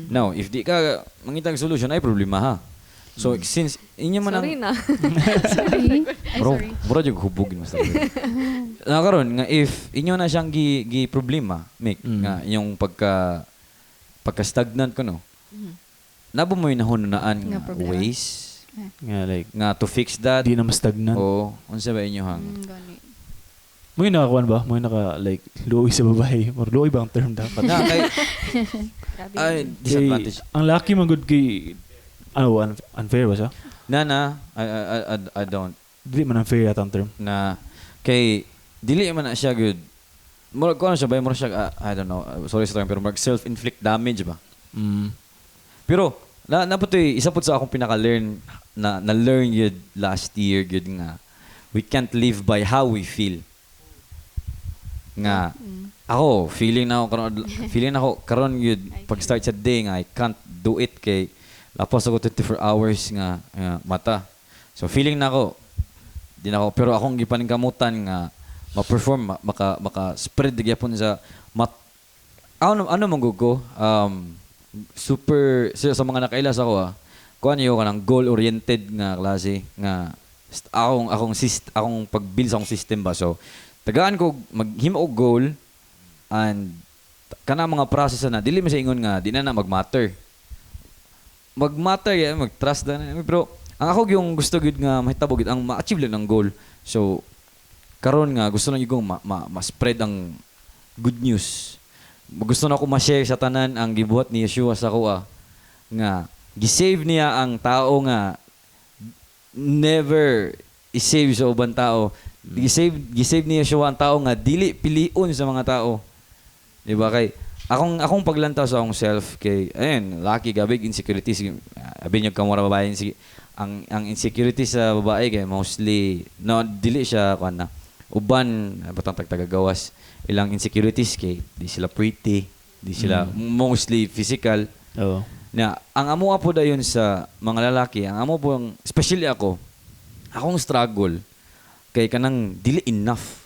Now, if di ka mangita ig solution ay problema ha. So since inyo man Sorry na. Sorry. Bro jud hubugin mas talaga. Karon nga if inyo na siyang gi problema, make nga inyong pagka stagnant ko no. Nabo mo hinahunaan nga ways nga like nga to fix that. Di na stagnant. Oo, unsa ba inyo hang? Mo nakakuan ba? Mo naka like luoy sa babae. Or luoy bang term dapat? Na kay ay disadvantage. Ang lucky man good kay unfair ba siya? I don't. Dili man unfair yata ang term. Na kay dili man na siya good. Murag ko siya ba murag siya I don't know. Sorry sa term pero murag self-inflict damage ba. Pero naputoy isa pud sa akong pinaka-learn na learn yun last year good nga we can't live by how we feel. Nga ako feeling na ako karon yun pag start sa day nga I can't do it kay lapos ako 24 hours nga mata. So feeling na ako di na ako pero akong gipaningkamutan nga ma-perform maka-spread gyapon sa ano manggugo super sa mga nakailas ako kuan yo kanang goal oriented nga klase nga akong pag-build sa akong system ba. So tagaan ko maghimo og goal and kana mga process na dili man sa ingon nga di na mag-matter mag-trust na pero ang ako yung gusto gud nga mahitabo gud ang ma-achieve lang ng goal. So karon nga gusto na yung ma-spread ang good news. Gusto na ako ma-share sa tanan ang gibuhat ni Yeshua sa ako nga gisave niya ang tao nga never i-save sa ubang tao. Gisave ni Yeshua ang tao nga dili pilion sa mga tao. Di ba kay akong paglantaw sa akong self kay ayun lucky gabig insecurities abi niyo kamura babae ang insecurity sa babae kay mostly no dili siya kuan na uban batang tagagawas ilang insecurities kay di sila pretty di sila mostly physical na ang amo po dayon sa mga lalaki ang amo po especially akong struggle kay kanang dili enough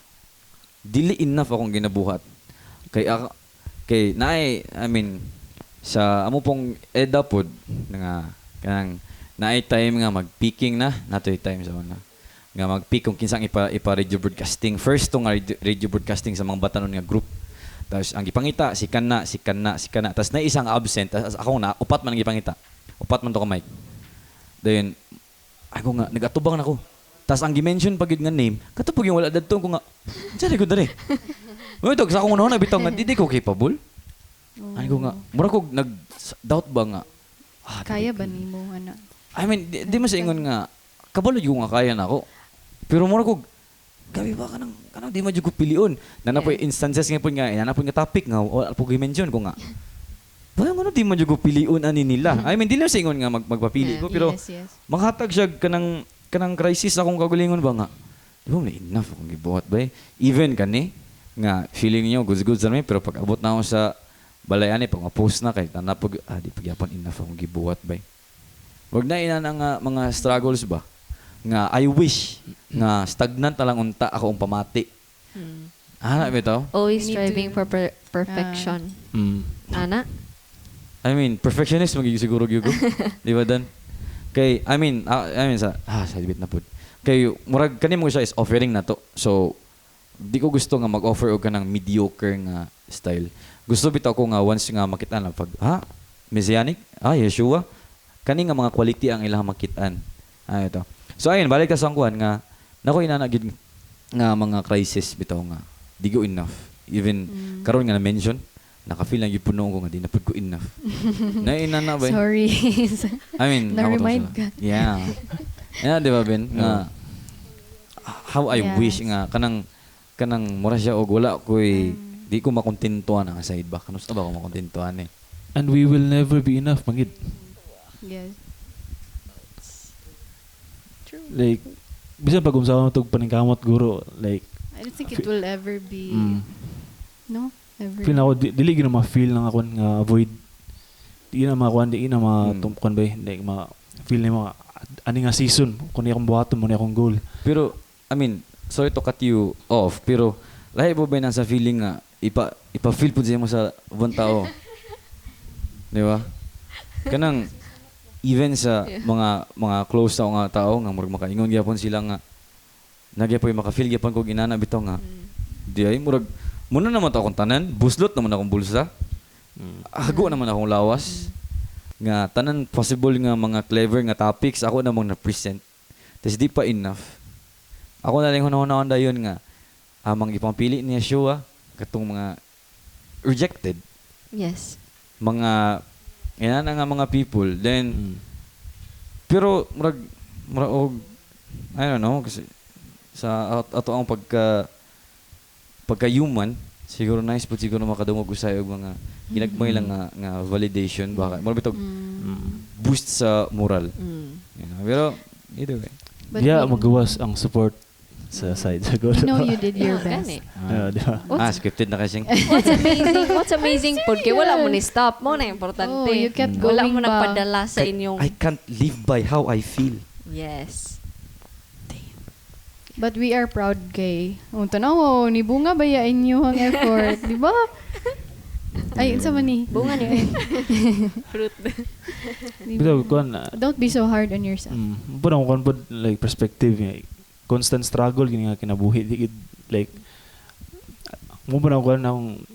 akong ginabuhat kay I mean sa amo pong edad pod nga kanang naay time nga mag-peaking na natoy time sa una nga mag-peak kung kinsang ipa radio broadcasting first tong radio broadcasting sa mga batanon nga group tapos ang gipangita si kana tapos na isang absent tapos ako na upat man ang gipangita upat man to ka mic then ako nga nagatubang nako Tas ang gimension pag yun nga name, katapog yung wala dadto ko nga. Diyan ko dali. Mo ito sa akong una bitaw nga di ko capable. Ani ko nga, mura ko nag-doubt ba nga. Kaya ba nimo ana? I mean, di mo sa ingon nga, kabalo yung nga kaya na ako. Pero mura ko, gabi ba kanang di mo ko pilion. Nana po instances nga po nga, nana po nga topic nga, wala po i-mention ko nga. Ba ano di mo ko pilion ani nila. I mean, di lang sa ingon nga magpapili ko, pero yes. makahatag siya kanang crisis akong kagulingon ba nga. Di ba, enough akong gibuhat ba eh. Even kani, nga feeling niyo good sa pero pag abot na ako sa balayan pag ma-post na kay tanapog di pagyapon enough akong gibuhat ba. Wag na ina nga mga struggles ba nga I wish nga stagnant na lang unta ako ang pamati. Ana bitaw? Always We need striving to- for perfection. Ana? I mean, perfectionist magiging siguro gyud ko. Di ba dan? Kay I mean sa bit na pud. Kay murag kani mo siya is offering na to. So di ko gusto nga mag-offer og kanang mediocre nga style. Gusto bitaw ko nga once nga makita na pag Messianic, Yeshua, kani nga mga quality ang ilang makitaan. Ito. So ayun, balik ta sa kuan nga nako inanagid nga mga crisis bitaw nga di go enough. Even karon nga na mention, naka-feel lang gyud puno ko nga di na pud ko enough. Na ba? Sorry. I mean, Na-remind ka. Yeah. Yeah, di ba Ben? Nga how I Yes. wish nga kanang mura siya og wala koy di ko makontentuhan ang side back. Kanusta ba ko makontentuhan eh? And we will never be enough, magid. Yes. Like, bisan pag umsawa mo itong paningkamot guro, like, I don't think it will ever be no? Ever. feel na ako, dili gina ma-feel lang ako nga avoid. Di na makuan, di na matumpukan ba, like, feel na mga, ani nga season, kung di akong buhaton mo, akong goal. Pero I mean, sorry to cut you off, pero lahi po ba sa feeling nga ipa-feel po siya mo sa ibang tao. Di ba? Kanang even sa mga close na nga tao nga murag makaingon gyapon sila nga nagyapoy maka-feel gyapon kog inana bitaw nga. Di ay murag muna naman to akong tanan, buslot naman akong bulsa. Hago naman akong lawas. Nga tanan possible nga mga clever nga topics ako namang na-present. Tas di pa enough. Ako na lang hunahon dayon nga amang ipampili ni Yeshua katong mga rejected Yes. mga nga mga people then pero murag og I don't know kasi sa ato ang pagka human siguro nice pud siguro makadungog usay og mga ginagmay lang nga validation baka murag bitog boost sa moral. Pero either way. But Yeah, we- magawas ang support sa side sa goal. You know you did your Yeah, best. gani. Di ba? Scripted na kasi. What's amazing po, kaya wala mo ni stop mo na importante. Oh, you kept Wala going mo ba? nagpadala sa inyong I can't live by how I feel. yes. But we are proud kay. Unta na wow, ni bunga ba ya inyo ang effort, di ba? Ay, sa man ni. Bunga ni fruit. Bitaw, kuan, Don't be so hard on yourself. parang kuan po, like, perspective, constant struggle, gini nga kinabuhi, like, mo ba na kuan akong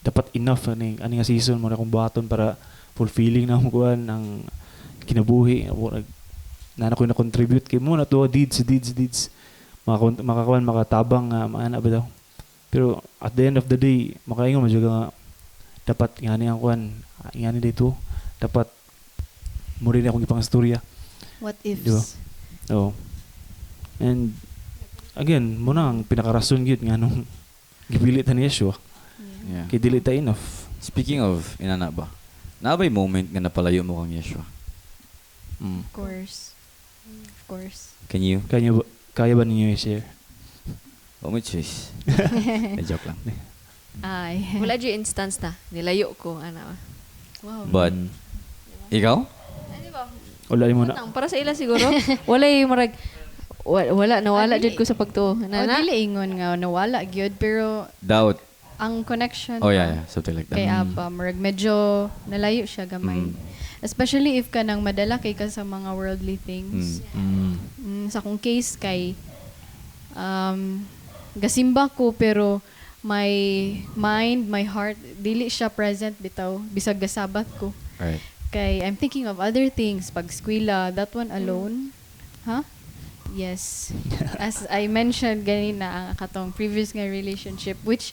dapat enough, ani nga season mo na akong buhaton para fulfilling na akong kuan, ang kinabuhi, na ko na-contribute kay mo na to, deeds, makakuan, makatabang, maana ba daw. Pero, at the end of the day, makaingon mo nga, dapat ingani ang kuan, ingani dito, dapat mo rin akong ipang istorya. What ifs? Diba? Oo. And again, mo na ang pinakarason gyud nga nung gipilit ni Yeshua. Yeah. Kay dili ta enough. Speaking of inana ba? Naabay moment nga napalayo mo kang Yeshua. Of course. Of course. Can you? Kaya ba ninyo i-share? Oh, my choice. Joke lang. Ay. Wala dyan instance na. Nilayo ko. Ano. Wow. But, ikaw? Wala mo na. Para sa ila siguro. Wala yung marag. Nawala dyan ko sa pagtuo. Dili ingon nga nawala gyud pero Doubt. ang connection Oh, yeah. Something like that. kay Abba murag medyo nalayo siya gamay. Especially if ka nang madala kay ka sa mga worldly things. Sa akong case kay gasimba ko pero my mind, my heart dili siya present bitaw bisag gasabat ko. Right. Kay I'm thinking of other things pag eskwela, that one alone. Yes. As I mentioned ganina ang katong previous nga relationship which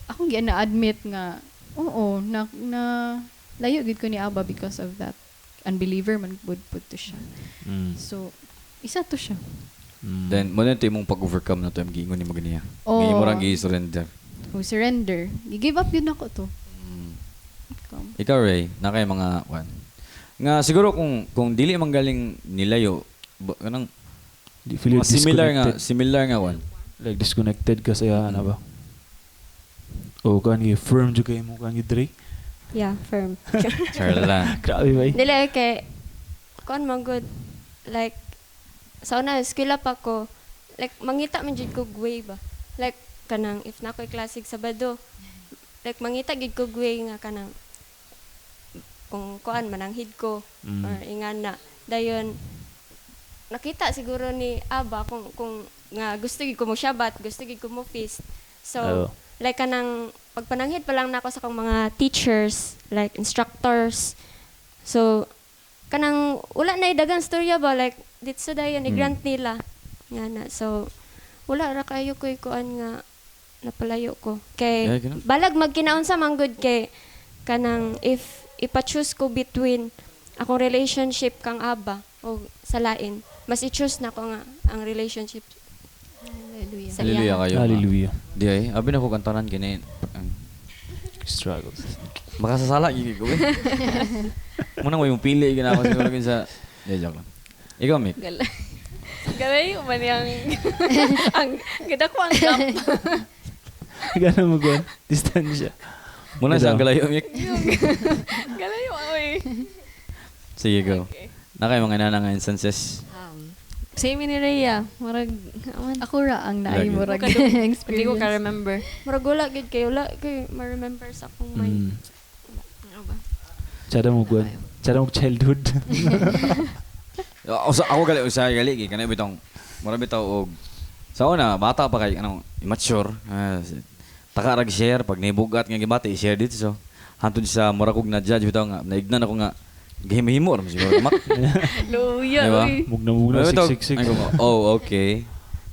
akong na-admit nga oo na layo gid ko ni Aba because of that. Unbeliever man pud to siya. So isa to siya. Then mo na imong pag-overcome na to yung giingon nimo ganiya. Oo. Ngayon mo rang gi-surrender. Surrender. Gi-give up yun ako to. Ikaw Ray, na kay mga nga siguro kung dili man galing nilayo kanang Feel similar nga one. Like disconnected ka sa ana ba? O kan firm jud kay mo kan Dre. Yeah, firm. Charla. Grabe ba? Dili kay kuan man good like sa una eskwela pa ko like mangita man jud ko way ba. Like kanang if na ko'y klasik Sabado like mangita gid ko way nga kanang kung kuan mananghid ko or ingana dayon nakita siguro ni Aba kung nga gusto gid ko mo Shabbat, gusto gid ko mo feast. So like kanang pagpananghid pa lang nako sa kong mga teachers, like instructors. So kanang wala na dagang storya ba like dito dayon i-grant nila. Ngana. So wala ra kayo ko'y kuan nga napalayo ko. Kay balag magkinaunsa man good kay kanang if ipa-choose ko between akong relationship kang Aba o sa lain, mas i-choose na ko nga ang relationship. Hallelujah. Hallelujah kayo. Hallelujah. Di ay, abi na ko kantanan kini. Struggles. Makasasala gigi ko. Muna mo yung pili gina ako siguro sa joke lang. Ikaw Mick. Galay man yang ang ganda ko ang gap. Gana mo gon. Distansya. Muna sa galayo Mick. Galay oy. Sige go. Okay. Na kay mga nanang instances. Same ni Rhea. Marag Ako ra ang naay Lagi. mo ra hindi experience. ko ka-remember. Murag wala gid kay wala kay ma-remember sa akong mind. Ano ba? Tsada mo gon. Tsada mo childhood. Ako gali kanay bitong mura bitaw og sa una bata pa kay anong immature. Taka rag share pag nibugat nga gibati i-share dito so hantod sa mura kog na judge bitaw nga naignan ako nga gihimo ra siguro mak. Luya Diba? oy. Mugna 666. Oh, okay.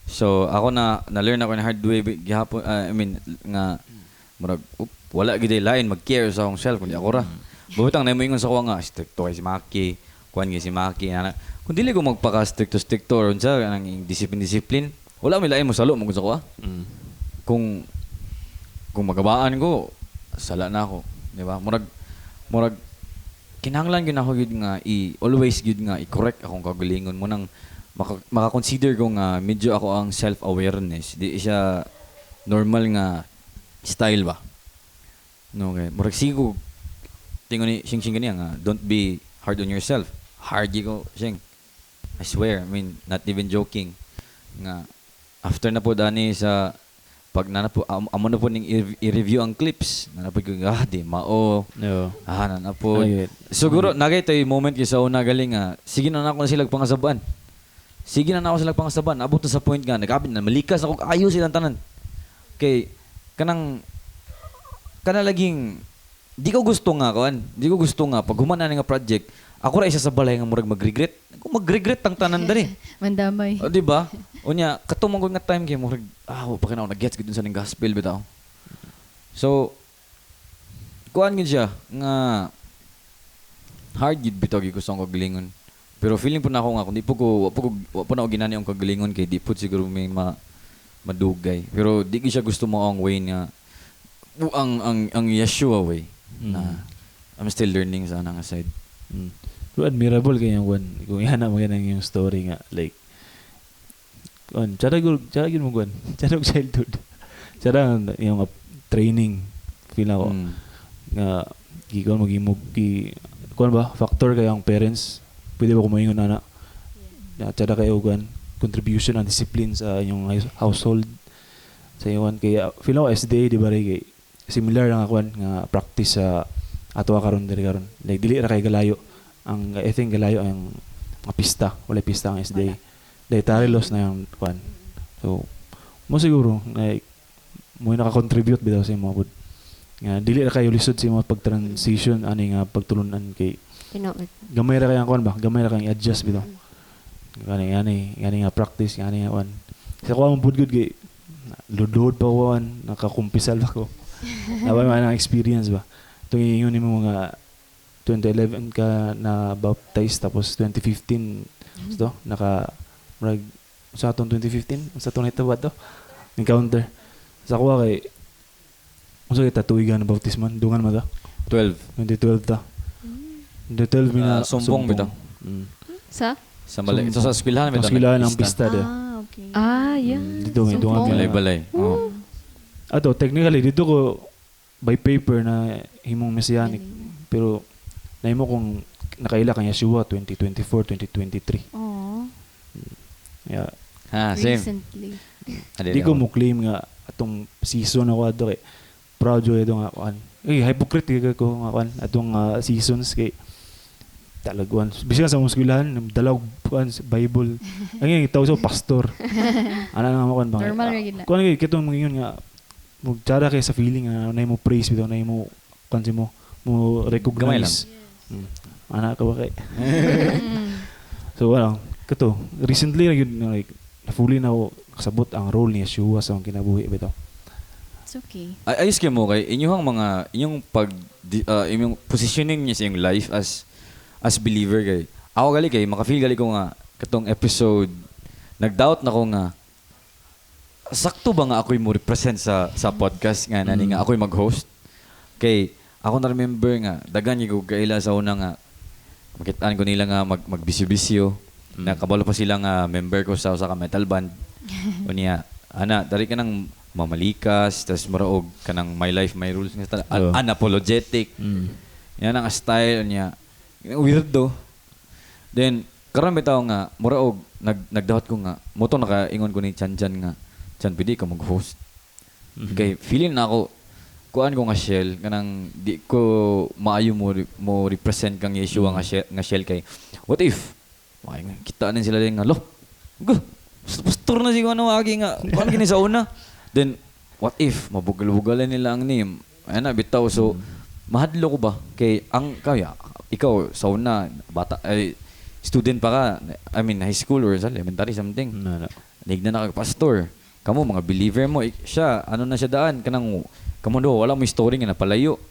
So ako na-learn ako na hard way gihapon I mean nga murag wala gid lain mag-care sa akong self kundi ako ra. Butang na mo ingon sa ko nga stricto kay si Maki, kuan si Maki ana. Kung dili ko magpaka-stricto or unsa kanang discipline, wala may lain mo salo mo sa ko. Kung magabaan ko, sala na ako, di ba? Murag kinahanglan gyud ako gyud nga always gyud nga i-correct akong kagalingon mo nang maka-consider ko nga medyo ako ang self-awareness. Di siya normal nga style ba. No, okay. Murag sigo tingon ni sing ganiya nga don't be hard on yourself. Hard ko sing. I swear, I mean, not even joking. Nga after na po dani sa pag nanapo amo na po ning i-review ang clips nanapo ko di mao nanapo siguro nagay tay moment kay sa una galing nga sige na nako sila pangasaban abot na sa point nga nagapit na malikas ako ayo silang tanan kay kanang laging di ko gusto nga pag humana nga project ako ra isa sa balay nga murag mag-regret ang tanan dali Mandamay. o di ba unya katumong nga time kay murag pa kinaw nag-gets gid sa ning gospel bitaw. So kuan gid siya nga hard gid bitaw gid ko sa kagalingon. Pero feeling po na ako nga kung di po na ako ginani ang kagalingon kay di po siguro may madugay. Pero di ko siya gusto mo ang way nga ang Yeshua way na I'm still learning sa nang side. Pero admirable kay yung one. Kung ihana mo ganang yung story nga like Tsara mo gwan. Tsara og childhood. Tsara yung training feel ako. Nga gikaw magimog kuan ba factor kay ang parents. Pwede ba kumaingon ana? Tsara kayo gwan contribution and discipline sa inyong household. Sa iyon kay feel ako SDA di ba kay similar lang ako nga practice sa ato karon diri karon. Like dili ra kay galayo. Ang I think galayo ang mga pista. Wala pista ang SDA. Dietary loss na yung kwan. So, mo siguro, like, mo naka-contribute bitaw sa mga pod. Nga, dili na kayo lisod sa mga pag-transition, ani nga pagtulunan kay gamay ra kayang kwan ba? Gamay ra kayang adjust bitaw. Gani nga practice, gani nga one. Sa ko ang good kay load pa ko one, nakakumpisal ba ko. Nawa man ang experience ba. Ito yung mo mga 2011 ka na baptized tapos 2015 so sa atong 2015 sa atong ito ba to encounter sa kuha kay unsa kay tatuigan na baptisman dungan mo ta 2012 ta 2012 mina sumbong bitaw Sa? sa balay ito sa eskwelahan sa eskwelahan ang pista de Okay. Yeah. dito may dungan balay ato technically dito ko by paper na himong messianic pero nahimo kung nakaila kang Yeshua 2024 2023 yeah same Recently. di ko mo claim nga atong season ako ato kay proud yo nga kan hypocrite ko nga kan atong seasons kay talagwan bisag sa muskulan dalag kan Bible ang tawag sa pastor ana nga mo kan bang Normal ra gid na. kun kitong mangingon nga magtsara kay sa feeling nga na mo praise bitaw na mo kansi mo recognize ana ka ba kay so wala kato recently like fully na ako kasabot ang role ni Yeshua sa akong kinabuhi bitaw. It's okay. Ayos kayo mo kay inyong inyong positioning niya sa iyong life as believer kay ako gali kay makafeel gali ko nga katong episode nag-doubt na ko nga sakto ba nga ako'y mo represent sa podcast nga nani nga ako'y mag-host kay ako na remember nga dagan ko kaila sa una nga makitaan ko nila nga magbisyo-bisyo nakabalo pa sila nga member ko sa usa ka metal band unya ana dari ka nang mamalikas tas maraog kanang my life my rules nga unapologetic yan ang style niya weirdo then karon bitaw nga maraog nagdawat ko nga moto nakaingon ko ni Chan nga Chan pwede ka mag-host kay feeling na ako kuan ko nga shell kanang di ko maayo mo represent kang Yeshua nga shell kay what if kita na sila din nga lo pastor na siguro ano agi nga kuan kini sa una then what if mabugal-bugalan nila ang name ana bitaw so mahadlo ko ba kay ang kaya ikaw sa una bata student pa ka I mean high school or sa elementary something nigna na ka pastor kamo mga believer mo siya ano na siya daan kanang kamo do wala mo story nga napalayo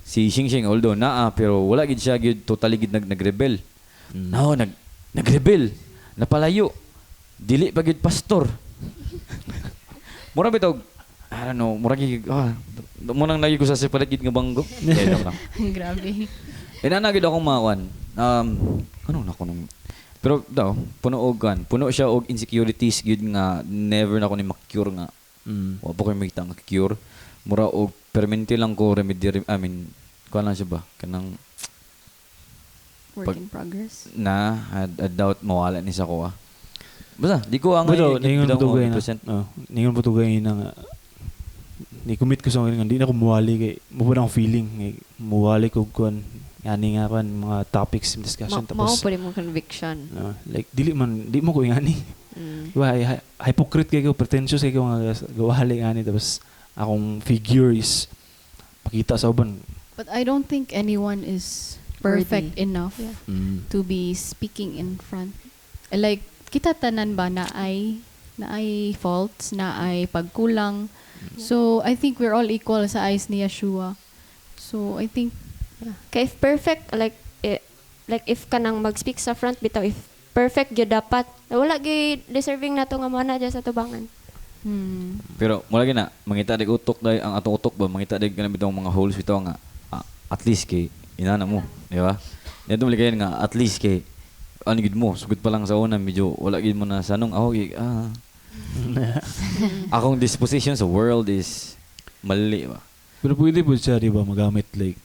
si Shing although naa pero wala gid siya gid totally gid nagrebel no nagrebel napalayo dili pa gid pastor mura bitaw I don't know mura gid mo nang lagi ko sa separate gid nga banggo Grabe. inanagid akong makuan ano na ko nung pero daw puno siya og insecurities gid nga never na ko ni ma-cure nga wa pa ko makita nga cure mura og permanente lang ko remedy I mean kuan lang siya ba kanang Work in progress. na I doubt mawala ni sa ko basta di ko ang ningon po tugay na ni commit ko sa nga di na ko muwali kay mo pa akong feeling muwali ko kuan yani nga kan mga topics discussion Mao tapos pa rin mong conviction. like di mo ko ingani diba hypocrite kay ko pretentious kay ko nga gawali ngani tapos akong figure is pakita sa uban But I don't think anyone is perfect enough to be speaking in front. Like kita tanan ba na ay faults, na ay pagkulang. So I think we're all equal sa eyes ni Yeshua. So I think Kay if perfect like if kanang mag-speak sa front bitaw if perfect gyud dapat wala gyud deserving nato nga mana dya sa tubangan. Pero wala gina mangita dig utok day ang atong utok ba mangita dig kanang bitong mga holes bitaw nga at least kay inana mo, di ba? Dito mo ligayan nga at least kay ano gid mo sugod pa lang sa una medyo wala gid mo na sanong ako akong disposition sa world is mali ba. pero pwede po siya di ba magamit like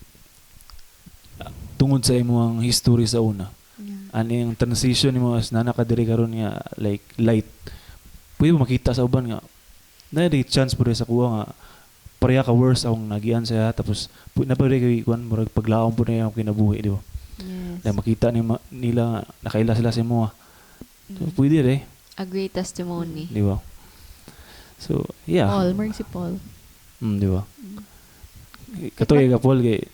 tungod sa imo ang history sa una ani ang transition nimo as nanakadiri karon nga like light pwede mo makita sa uban nga na di chance pud sa kuha nga pareha ka worse akong nagian siya tapos napare kay kuan murag paglaom pud na akong kinabuhi di ba na makita nila nga nakaila sila sa imo so pwede re A great testimony. di ba so yeah Paul, mercy Paul. di ba katoy ka Paul kay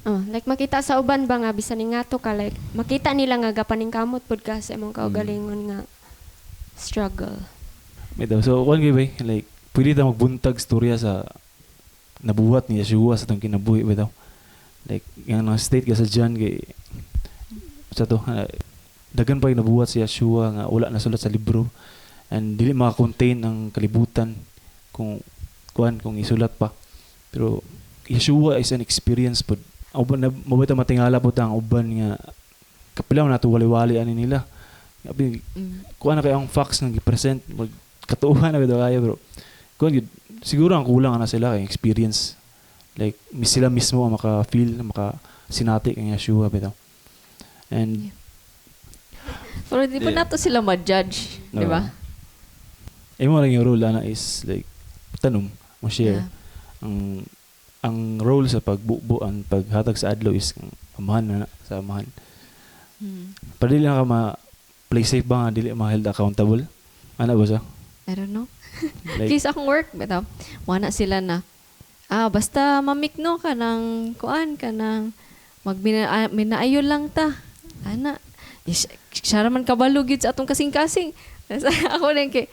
Like makita sa uban ba nga bisan ni ngato ka like makita nila nga gapaning kamot pud ka sa imong kaugalingon nga struggle. Bitaw. So, one gibay, like, pwede ta magbuntag storya sa nabuhat ni Yeshua sa itong kinabuhi, bitaw. Like, yung state ka sa dyan, kay, sa to, dagan pa yung nabuhat si Yeshua nga wala na sulat sa libro and dili maka-contain ang kalibutan kung isulat pa. Pero, Yeshua is an experience po. Mabita matingala po ang uban nga kapilaw na ito wali-wali ani nila. Kuha na kayo ang facts nga i-present, katuuhan na bitaw kaya, bro. Siguro ang kulang na sila kay experience. Like, sila mismo ang maka-feel, maka-sinati kay Yeshua, bitaw. And, Pero di pa nato sila ma-judge, di ba? mo lang yung role, ana, is like, tanong, mo share. Ang role sa pagbubuan, paghatag sa adlaw is amahan na sa amahan. Pero dili na ka play safe ba nga, dili ma-held accountable? Ano ba siya? I don't know. Like, Kaya sa akong work, bitaw, wala sila na, basta mamikno ka ng kuan ka ng minaayo lang ta. Ana, siya man kabalo gid sa atong kasing-kasing. Ako lang kay,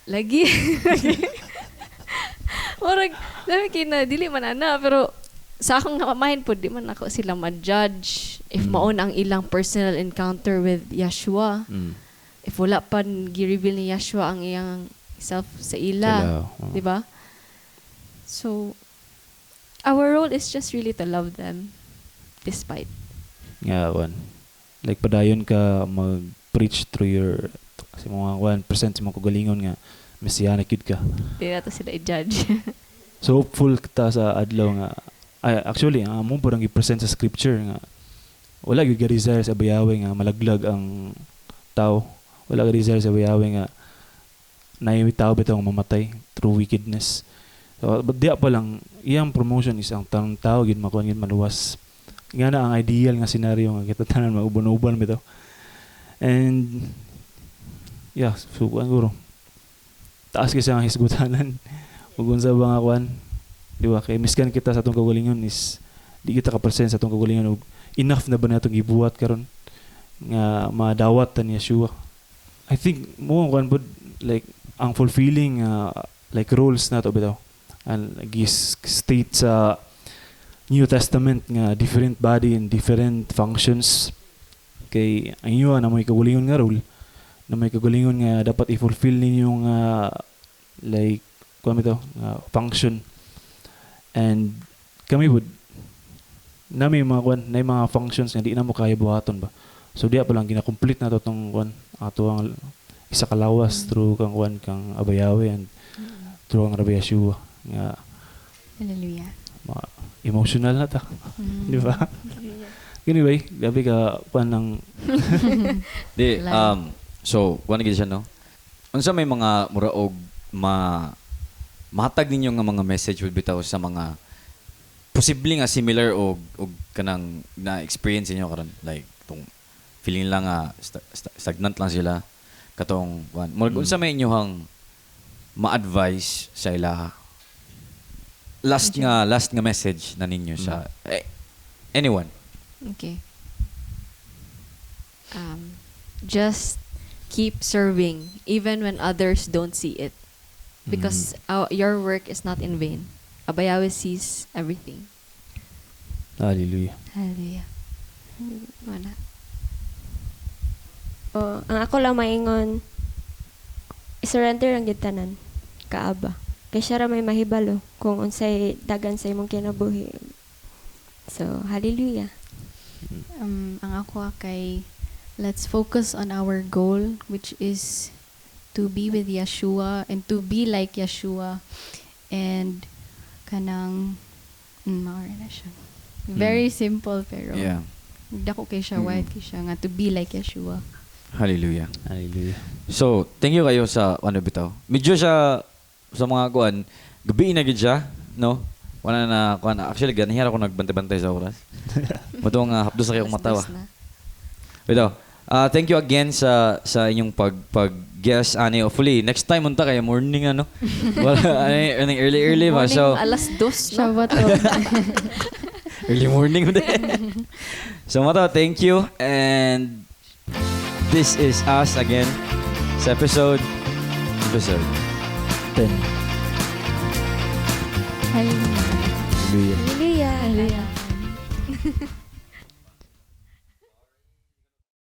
lagi. Murag, dami kina, dili man ana, pero sa akong mind po, di man ako sila ma-judge if maon ang ilang personal encounter with Yeshua. If wala pa gi-reveal ni Yeshua ang iyang self sa ila, di ba? So, our role is just really to love them despite. nga, like, padayon ka mag-preach through your, kasi mga 1% sa mga kagalingon nga, messianic yun ka. Di na to sila i-judge. So, hopeful kita sa adlaw nga, actually, mo po nang i-present sa scripture nga, wala yung desire sa bayawe nga, malaglag ang tao. Wala yung desire sa bayawe nga, naimi tao bitaw ang mamatay through wickedness. So, but diya pa lang, iyang promotion is ang tanong tao, yun makuha yun maluwas. Nga na ang ideal nga senaryo nga kita tanan mauban-uban bitaw. And, yeah, so, guro, taas kasi ang hisgutanan. Ug unsa ba nga kwan? Di ba? Kay miskan kita sa atong kagalingon is di kita ka-present sa atong kagalingon ug enough na ba natong gibuhat karon nga madawat ta ni Yeshua. I think mo kwan pod like ang fulfilling like roles na to bitaw. And state sa New Testament nga different body and different functions kay ang iyo na may kagalingon nga role na may kagalingon nga dapat i-fulfill ninyong like kung ito function and kami would na may mga functions nga di na mo kaya buhaton ba so diya pa lang gina-complete na to tong ato ang isa kalawas through kang abayawe and through ang Rabbi Yeshua nga Hallelujah. Emotional na ta di ba anyway gabi ka ng Di, so, wala gid siya, no? Unsa may mga muraog mahatag ninyo nga mga message would bitaw sa mga posible nga similar og kanang na-experience niyo karon like tong feeling lang nga stagnant lang sila katong unsa may inyohang ma-advise sa ila last nga message na ninyo sa anyone. Okay. Just keep serving even when others don't see it because your work is not in vain. Abayawe sees everything. Hallelujah. Hallelujah. Wala. Ang ako lang maingon, isurrender ang gitanan, kaaba. Kaya siya ra may mahibalo kung unsay dagan sa imong kinabuhi. So, hallelujah. Ang ako kay let's focus on our goal, which is to be with Yeshua and to be like Yeshua and kanang relasyon. Very simple pero dako kay siya wide kay siya nga to be like Yeshua. Hallelujah. Hallelujah. So, thank you kayo sa bitaw. Medyo siya sa mga gabi na gid siya, no? Wala na actually ganihara ako nagbantay-bantay sa oras. Matong hapdos sa kayong matawa. Bitaw. Thank you again sa inyong pag-guest ani. Hopefully next time unta kay morning wala early ba. So Morning, alas 2 Shabbat o. Early morning din. So Mato, thank you. And this is us again sa episode 10. Hallelujah. Hallelujah. Hallelujah.